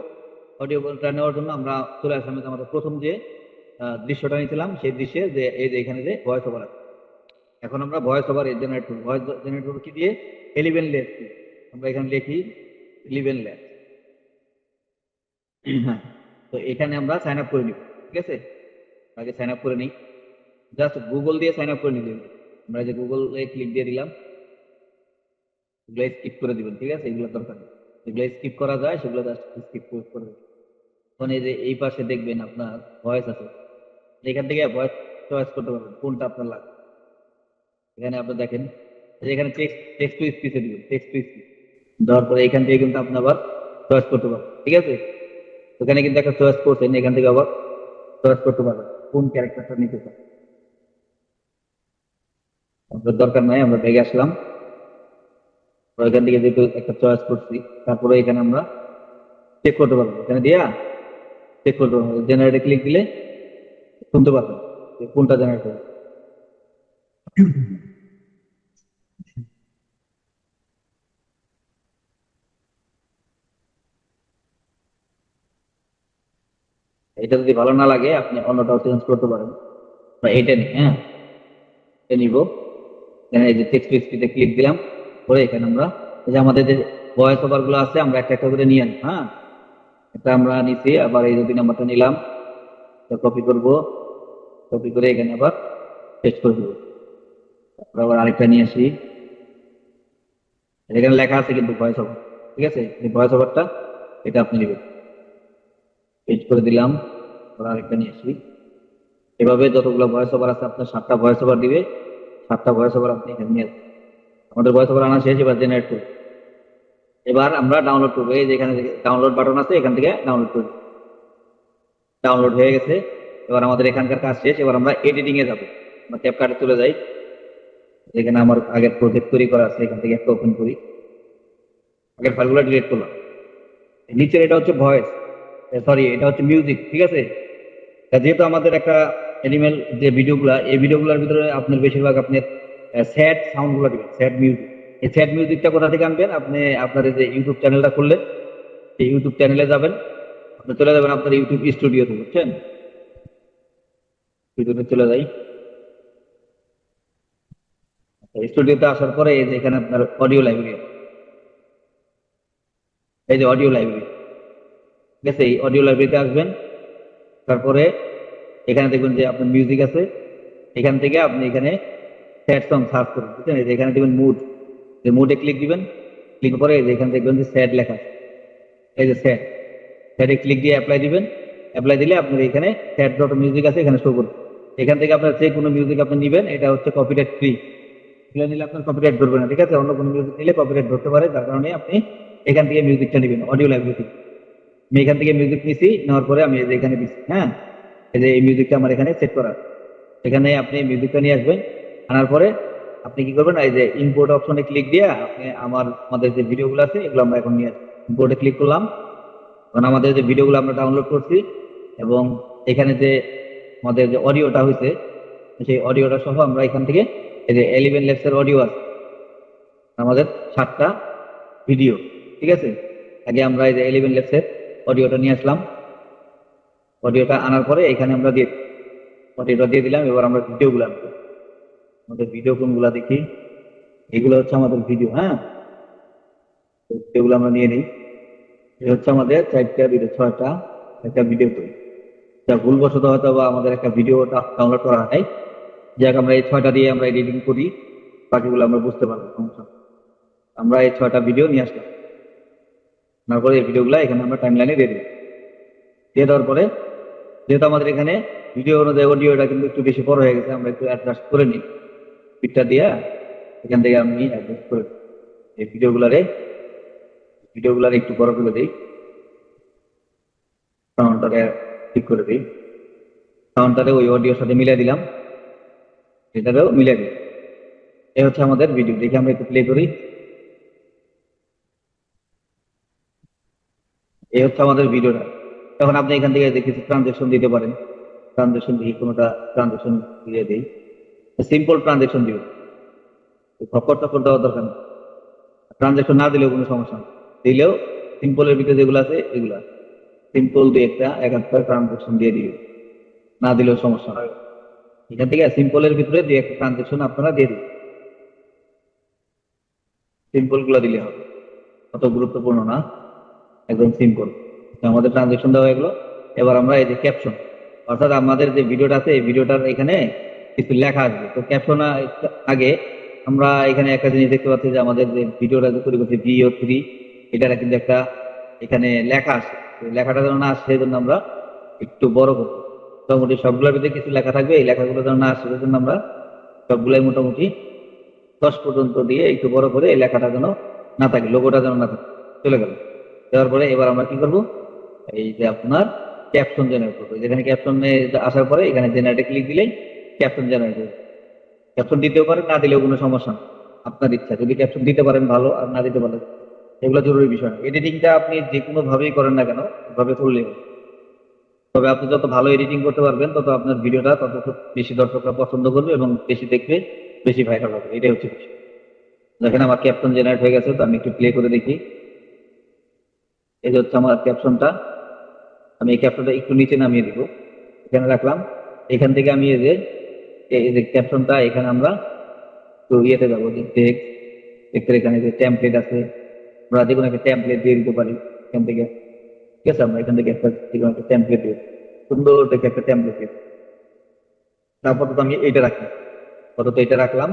অডিওটা নেওয়ার জন্য আমরা চলে আসলাম যে আমাদের প্রথম যে দৃশ্যটা নিয়েছিলাম, সেই দৃশ্যে যে এই যে এখানে যে ভয়েস ওভার আছে। এখন আমরা ভয়েস ওভার জেনারেট করবো। ভয়েস জেনারেট করবো কি দিয়ে? 11 লেটস। আমরা এখানে লিখি 11 লেটস। হ্যাঁ, তো এখানে আমরা সাইন আপ করে নিব, ঠিক আছে? আগে সাইন আপ করে নিই, জাস্ট গুগল দিয়ে সাইন আপ করে নিতে হবে। আমরা যে গুগল ক্লিক দিয়ে দিলাম, এগুলো স্কিপ করে দিবেন, ঠিক আছে? এগুলো দরকার নেই। যেগুলো স্কিপ করা যায় সেগুলো জাস্ট স্কিপ করে দেবেন। এখন এই যে এই পাশে দেখবেন আপনার ভয়েস আছে, এখান থেকে ভয়েস চয়েস করতে পারবেন কোনটা আপনার লাগবে। এখানে আপনি দেখেন যে এখানে টেক্সট টেক্সট টু স্পিচে দিবেন, টেক্সট টু স্পিচ দেওয়ার পরে এখান থেকে কিন্তু আপনি আবার চয়েস করতে পারবেন, ঠিক আছে। ওখানে কিন্তু একটা চয়েস করছেন, এখান থেকে আবার চয়েস করতে পারবেন কোন ক্যারেক্টারটা নিতে চান। আমাদের দরকার নাই, আমরা ব্যাগে আসলাম, তো এখান থেকে যেহেতু একটা চয়েস করছি, তারপরে এখানে আমরা চেক করতে পারবো, এখানে দিয়া চেক করতে পারবো, জেনারেটে ক্লিক দিলে শুনতে পারবেন যে কোনটা জেনারেট হবে। এটা যদি ভালো না লাগে আপনি অন্যটাও চেঞ্জ করতে পারেন, বা এটা নিই, হ্যাঁ এটা নিব। এখানে এই যে টেক্সট টু স্পিচে ক্লিক দিলাম, পরে এখানে আমরা এই যে আমাদের যে ভয়েস ওভার গুলো আছে আমরা একটা একটা করে নিয়ে আনি, হ্যাঁ এটা আমরা নিচ্ছি, আবার এই যে 2 নাম্বারটা নিলাম, কপি করব, কপি করে এখানে আবার পেস্ট করে দেবো। তারপর আবার আরেকটা নিয়ে আসি, এখানে লেখা আছে কিন্তু ভয়েস ওভার, ঠিক আছে, এই ভয়েস ওভারটা এটা আপনি নেবেন, পেস্ট করে দিলাম। আবার আরেকটা নিয়ে আসি, এভাবে যতগুলো ভয়েস ওভার আছে আপনার 7টা ভয়েস ওভার দিবে, 7টা ভয়েস ওভার আপনি এখানে নিয়ে আসবেন। আমাদের ভয়েস ওভার আনা শেষ, এবার জেনারেট করব। এবার আমরা ডাউনলোড করবো, এই যে এখানে ডাউনলোড বাটন আছে, এখান থেকে ডাউনলোড করব। ডাউনলোড হয়ে গেছে, এবার আমাদের এখানকার কাজ শেষ, এবার আমরা এডিটিং এ যাবো। আমরা ক্যাপকাটে চলে যাই, যেখানে আমার আগের প্রজেক্ট তৈরি করা আছে, এখান থেকে একটা ওপেন করি, আগের ফাইলগুলো ডিলিট করলাম। নিচের এটা হচ্ছে ভয়েস, সরি এটা হচ্ছে মিউজিক, ঠিক আছে। তা যেহেতু আমাদের একটা অ্যানিমেল যে ভিডিওগুলা, এই ভিডিওগুলোর ভিতরে আপনার বেশিরভাগ আপনার স্যাড সাউন্ড গুলো দিবেন, স্যাড মিউজিক। এই স্যাড মিউজিকটা কোথা থেকে আনবেন, আপনি আপনার এই যে ইউটিউব চ্যানেলটা করলে এই ইউটিউব চ্যানেলে যাবেন, আপনি চলে যাবেন আপনার ইউটিউব স্টুডিওতে, বুঝছেন, ইউটিউবে চলে যাই। স্টুডিওতে আসার পরে এই যে এখানে আপনার অডিও লাইব্রেরি, এই যে অডিও লাইব্রেরি, ঠিক আছে, এই অডিও লাইব্রেরিতে আসবেন। তারপরে এখানে দেখবেন যে আপনার মিউজিক আছে, এখান থেকে আপনি এখানে স্যাড সং সার্চ করুন, বুঝছেন, এই যে এখানে দেখবেন মুড, যে মুডে ক্লিক দিবেন, ক্লিক করে এই যে এখানে দেখবেন যে স্যাড লেখা আছে, এই যে স্যাড, স্যাডে ক্লিক দিয়ে অ্যাপ্লাই দিবেন। অ্যাপ্লাই দিলে আপনার এখানে স্যাড যত মিউজিক আছে এখানে শো করবে। এখান থেকে আপনার যে কোনো মিউজিক আপনি নিবেন, এটা হচ্ছে কপিরাইট ফ্রি, এগুলো নিলে আপনার কপিরাইট ধরবে না, ঠিক আছে। অন্য কোনো মিউজিক নিলে কপিরাইট ধরতে পারে, যার কারণে আপনি এখান থেকে মিউজিকটা নেবেন অডিও লাইব্রেরি থেকে। আমি এখান থেকে মিউজিক নিছি, নেওয়ার পরে আমি এই যে এখানে দিচ্ছি, হ্যাঁ এই যে এই মিউজিকটা আমার এখানে সেট করা, এখানে আপনি মিউজিকটা নিয়ে আসবেন। আনার পরে আপনি কি করবেন, এই যে ইম্পোর্ট অপশনে ক্লিক দিয়ে আপনি আমাদের যে ভিডিওগুলো আছে এগুলো আমরা এখন নিয়ে আসবো। ইম্পোর্টে ক্লিক করলাম, কারণ আমাদের যে ভিডিওগুলো আমরা ডাউনলোড করছি এবং এখানে যে আমাদের যে অডিওটা হয়েছে, সেই অডিওটা সহ আমরা এখান থেকে এই যে 11 ল্যাবসের অডিও আছে আমাদের 7টা ভিডিও, ঠিক আছে। আগে আমরা এই যে 11 ল্যাবসের অডিওটা নিয়ে আসলাম, অডিওটা আনার পরে এখানে আমরা অডিওটা দিয়ে দিলাম। এবার আমরা ভিডিওগুলো আনবো, আমাদের ভিডিও কোনগুলা দেখি, এগুলো হচ্ছে আমাদের ভিডিও, হ্যাঁ ভিডিওগুলো আমরা নিয়ে নিই। এই হচ্ছে আমাদের 4টা ভিডিও, 6টা একটা ভিডিও তৈরি, যা ভুলবশত হয়তো বা আমাদের একটা ভিডিওটা ডাউনলোড করা হয়, যাক আমরা এই 6টা দিয়ে আমরা এডিটিং করি, বাকিগুলো আমরা বুঝতে পারবো, সমস্যা নেই। আমরা এই 6টা ভিডিও নিয়ে আসলাম, তারপরে এই ভিডিওগুলো এখানে আমরা টাইম লাইনে দিয়ে দিই। দিয়ে দেওয়ার পরে যেহেতু আমাদের এখানে ভিডিও অনুযায়ী অডিওটা কিন্তু একটু বেশি বড় হয়ে গেছে, আমরা একটু অ্যাডজাস্ট করে নিই, পিকটা দিয়ে এখান থেকে আমি অ্যাডজাস্ট করে দিই। এই ভিডিওগুলারে একটু বড় করে দিই, সাউন্ডটারে ঠিক করে দিই, সাউন্ডটারে ওই অডিওর সাথে মিলিয়ে দিলাম, এটাকেও মিলিয়ে দিই। এই হচ্ছে আমাদের ভিডিও, দেখে আমরা একটু প্লে করি। এই হচ্ছে আমাদের ভিডিওটা। এখন আপনি এখান থেকে যে কিছু ট্রানজেকশন দিতে পারেন, ট্রানজেকশন দিয়ে কোনোটা ট্রানজেকশন দিয়ে দিই, সিম্পল ট্রানজেকশন দিবেন, ফকর টকর দেওয়ার দরকার নেই। ট্রানজেকশন না দিলেও কোনো সমস্যা নেই, দিলেও সিম্পলের ভিতরে যেগুলো আছে এগুলা সিম্পল দিয়ে একটা ট্রানজেকশন দিয়ে দিবে, না দিলেও সমস্যা নয়। এখান থেকে সিম্পলের ভিতরে দিয়ে একটা ট্রানজেকশন আপনারা দিয়ে দিন, সিম্পল গুলা দিলে হবে, অত গুরুত্বপূর্ণ না, একদম সিম্পল। আমাদের ট্রানজেকশন দেওয়া হয়ে গেলো। এবার আমরা এই যে ক্যাপশন, অর্থাৎ আমাদের যে ভিডিওটা আছে এই ভিডিওটার এখানে কিছু লেখা আসবে, তো ক্যাপশন আগে আমরা এখানে একটা জিনিস দেখতে পাচ্ছি যে আমাদের যে ভিডিওটা যে তৈরি করছি VO3, এটার কিন্তু একটা এখানে লেখা আছে, লেখাটা যেন না আসে সেজন্য আমরা একটু বড় করবো। মোটামুটি সবগুলোর ভিতরে কিছু লেখা থাকবে, এই লেখাগুলো যেন না আসে সেজন্য আমরা সবগুলাই মোটামুটি 10 পর্যন্ত দিয়ে একটু বড় করে এই লেখাটা যেন না থাকে, লোগোটা যেন না থাকে। চলে গেল। দেওয়ার পরে এবার আমরা কি করব, এই যে আপনার ক্যাপশন জেনারেট করবো। যেখানে ক্যাপশনে আসার পরে এখানে জেনারেটে ক্লিক দিলেই ক্যাপশন জেনারেট হবে। ক্যাপশন দিতেও পারেন, না দিলেও কোনো সমস্যা না, আপনার ইচ্ছা। যদি ক্যাপশন দিতে পারেন ভালো, আর না দিতে পারেন এগুলো জরুরি বিষয় না। এডিটিংটা আপনি যে কোনো ভাবেই করেন না কেন, এভাবে করলেই হবে। তবে আপনি যত ভালো এডিটিং করতে পারবেন তত আপনার ভিডিওটা তত বেশি দর্শকরা পছন্দ করবে এবং বেশি দেখবে, বেশি ভাইরাল হবে। এটাই হচ্ছে বিষয়। দেখেন আমার ক্যাপশন জেনারেট হয়ে গেছে, তো আমি একটু প্লে করে দেখি। এই যে হচ্ছে আমার ক্যাপশনটা। আমি এই ক্যাপশনটা একটু নিচে নামিয়ে দিব, এখানে রাখলাম। এখান থেকে আমি এই যে ক্যাপশনটা এখানে আমরা তো ইয়েতে যাবো, যে টেক্সট, এখানে যে টেমপ্লেট আছে, আমরা যে কোনো একটা টেমপ্লেট দিয়ে দিতে পারি এখান থেকে। ঠিক আছে, আমরা এখান থেকে একটা যে কোনো একটা টেমপ্লেট দিই, সুন্দর দেখে একটা টেমপ্লেট দিই। তারপর তো আমি এইটা রাখি, আপাতত এটা রাখলাম।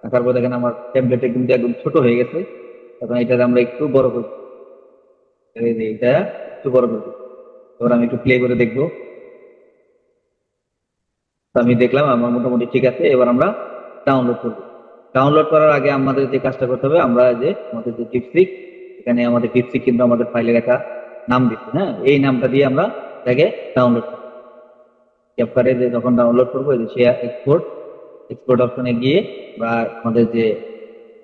রাখার পর দেখেন আমার টেমপ্লেটটা কিন্তু একদম ছোট হয়ে গেছে। তখন এটা আমরা একটু বড় করবো, এই যে এটা একটু বড় করবো। এবার আমি একটু প্লে করে দেখবো। তো আমি দেখলাম আমার মোটামুটি ঠিক আছে। এবার আমরা ডাউনলোড করবো। ডাউনলোড করার আগে আমাদের যে কাজটা করতে হবে, আমরা যে আমাদের যে টিপসিক, এখানে আমাদের টিপসিক কিন্তু আমাদের ফাইলের একটা নাম দিচ্ছি। হ্যাঁ, এই নামটা দিয়ে আমরা এটাকে ডাউনলোড করবো। ক্যাপকাটে যে যখন ডাউনলোড করবো, এই যে শেয়ার এক্সপোর্ট, এক্সপোর্ট অপশনে গিয়ে বা আমাদের যে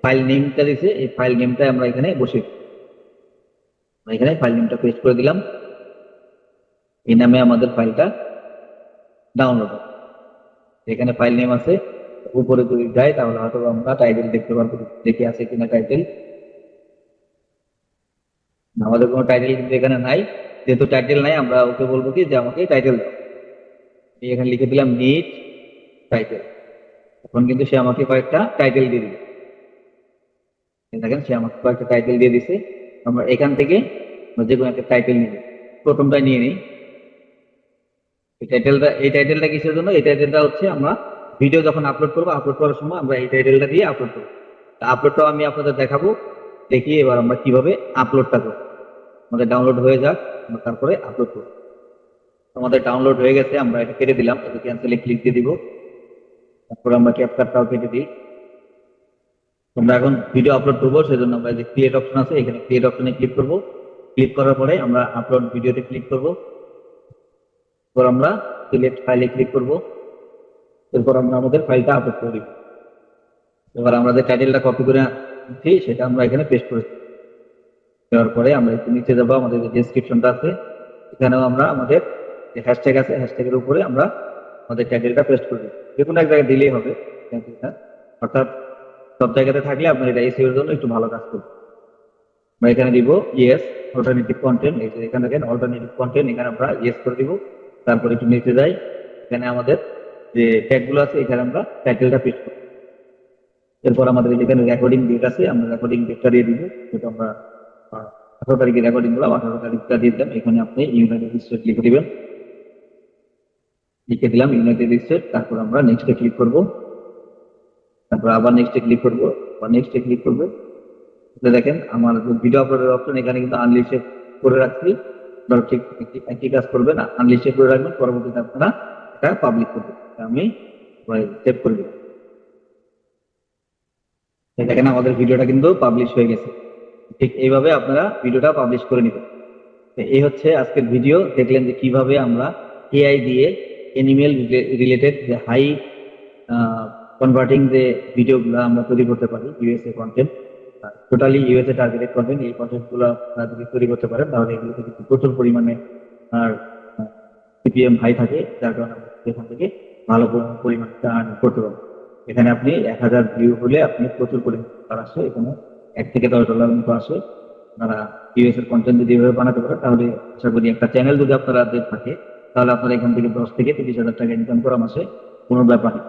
ফাইল নেমটা দিছে এই ফাইল নেমটা আমরা এখানে বসিয়ে দিই। আমরা এখানে ফাইল নেমটা পেস্ট করে দিলাম। এই নামে আমাদের ফাইলটা ডাউনলোড হবে। এখানে ফাইল নেম আছে, উপরে যদি যাই তাহলে হয়তো আমরা টাইটেল দেখতে পারবো, দেখে আছে কিনা টাইটেল। আমাদের কোনো টাইটেল কিন্তু এখানে নাই। যেহেতু টাইটেল নাই, আমরা ওকে বলবো কি যে আমাকে টাইটেল দাও। আমি এখানে লিখে দিলাম নিট টাইটেল। এখন কিন্তু সে আমাকে কয়েকটা টাইটেল দিয়ে দিবে। দেখেন সে আমাকে কয়েকটা টাইটেল দিয়ে দিছে। আমরা এখান থেকে যে কোনো একটা টাইটেল নিব। প্রথমটা নিয়ে নিই। এই টাইটেলটা কিসের জন্য? এই টাইটেলটা হচ্ছে আমরা ভিডিও যখন আপলোড করবো, আপলোড করার সময় আমরা এই টাইটেলটা দিয়ে আপলোড করবো। আপলোডটাও আমি আপনাদের দেখাবো। দেখি এবার আমরা কিভাবে আপলোডটা করবো। আমাদের ডাউনলোড হয়ে যাক, আমরা তারপরে আপলোড করবো। আমাদের ডাউনলোড হয়ে গেছে, আমরা এটা কেটে দিলাম, এটা ক্যান্সেলে ক্লিক দিয়ে দিব। তারপরে আমরা ক্যাপকাটটাও কেটে দিই। আমরা এখন ভিডিও আপলোড করবো, সেজন্য আমরা যে ক্রিয়েট অপশন আছে, এখানে ক্রিয়েট অপশনে ক্লিক করবো। ক্লিক করার পরে আমরা আপলোড ভিডিওতে ক্লিক করবো। এরপর আমরা সিলেক্ট ফাইলে ক্লিক করবো। এরপর আমরা আমাদের ফাইলটা আপলোড করে দিব। এবার আমরা যে টাইটেলটা কপি করে আনছি সেটা আমরা এখানে পেস্ট করে দেওয়ার পরে আমরা একটু নিচে যাবো, আমাদের যে ডেসক্রিপশনটা আছে এখানেও আমরা আমাদের যে হ্যাশট্যাগ আছে, হ্যাশট্যাগের উপরে আমরা আমাদের টাইটেলটা পেস্ট করে দিই। যে কোনো এক জায়গায় দিলেই হবে টাইটেলটা। অর্থাৎ সব জায়গাতে থাকলে আপনার এটা এসইও এর জন্য একটু ভালো কাজ করবে। আমরা এখানে দিব ইয়েস অল্টারনেটিভ কন্টেন্ট। এই যে এখানে দেখেন অল্টারনেটিভ কন্টেন্ট, এখানে আমরা ইয়েস করে দিব। তারপরে একটু নিচে যাই, এখানে আমাদের যে ট্যাগ গুলো আছে এখানে আমরা টাইটেলটা পেস্ট করব। এরপর আমাদের যেখানে রেকর্ডিং ডেট আছে, আমরা রেকর্ডিং ডেটটা দিয়ে দিব। যেটা আমরা 18 তারিখে রেকর্ডিং করলাম, 18 তারিখটা দিয়ে দিলাম। এখানে আপনি ইউনাইটেড স্টেট লিখে দিবেন। লিখে দিলাম ইউনাইটেড স্টেট। তারপর আমরা নেক্সটে ক্লিক করব। তারপর আবার নেক্সটে ক্লিক করব, আবার নেক্সটে ক্লিক করব। দেখেন আমার ভিডিও আপলোডের অপশন এখানে কিন্তু আনলিস্টেড করে রাখছি। ধরো ঠিক একই কাজ করবেন, আনলিস্টেড করে রাখবেন, পরবর্তীতে আপনারা এটা পাবলিক করবেন। আমি সেভ করে দেবো। দেখেন আমাদের ভিডিওটা কিন্তু পাবলিশ হয়ে গেছে। ঠিক এইভাবে আপনারা ভিডিওটা পাবলিশ করে নেবেন। এই হচ্ছে আজকের ভিডিও। দেখলেন যে কিভাবে আমরা এআই দিয়ে এনিমেল রিলেটেড যে হাই কনভার্টিং যে ভিডিওগুলো আমরা তৈরি করতে পারি, USA content, totally USA targeted content, এই কন্টেন্ট গুলো যদি তৈরি করতে পারেন তাহলে এগুলোতে কিন্তু প্রচুর পরিমাণে আর সিপিএম হাই থাকে, যার কারণে আমরা এখান থেকে ভালো পরিমাণে আর্ন করতে পারবো। এখানে আপনি 1000 ভিউ হলে আপনি প্রচুর পরিমাণে আসে, এখানে $1 থেকে $10 মতো আসে। আপনারা ইউএস এর কন্টেন্ট যদি এভাবে বানাতে পারেন তাহলে আশা করি একটা চ্যানেল যদি আপনাদের থাকে তাহলে আপনারা এখান থেকে 10 থেকে 30 হাজার টাকা ইনকাম করা মাসে কোনো ব্যাপার নেই।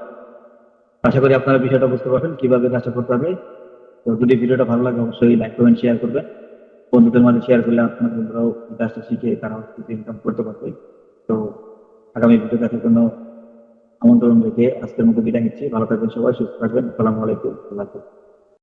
আশা করি আপনারা বিষয়টা বুঝতে পারবেন কিভাবে কাজটা করতে হবে। তো যদি ভিডিওটা ভালো লাগে অবশ্যই লাইক কমেন্ট শেয়ার করবেন। বন্ধুদের মাঝে শেয়ার করলে আপনার বন্ধুরাও কাজটা শিখে তারাও ইনকাম করতে পারবে। তো আগামী ভিডিও দেখার জন্য আমন্ত্রণ রেখে আজকের মতো বিদায় নিচ্ছি। ভালো থাকবেন সবাই, সুস্থ থাকবেন। আসসালামু আলাইকুম। আল্লাহ হাফেজ।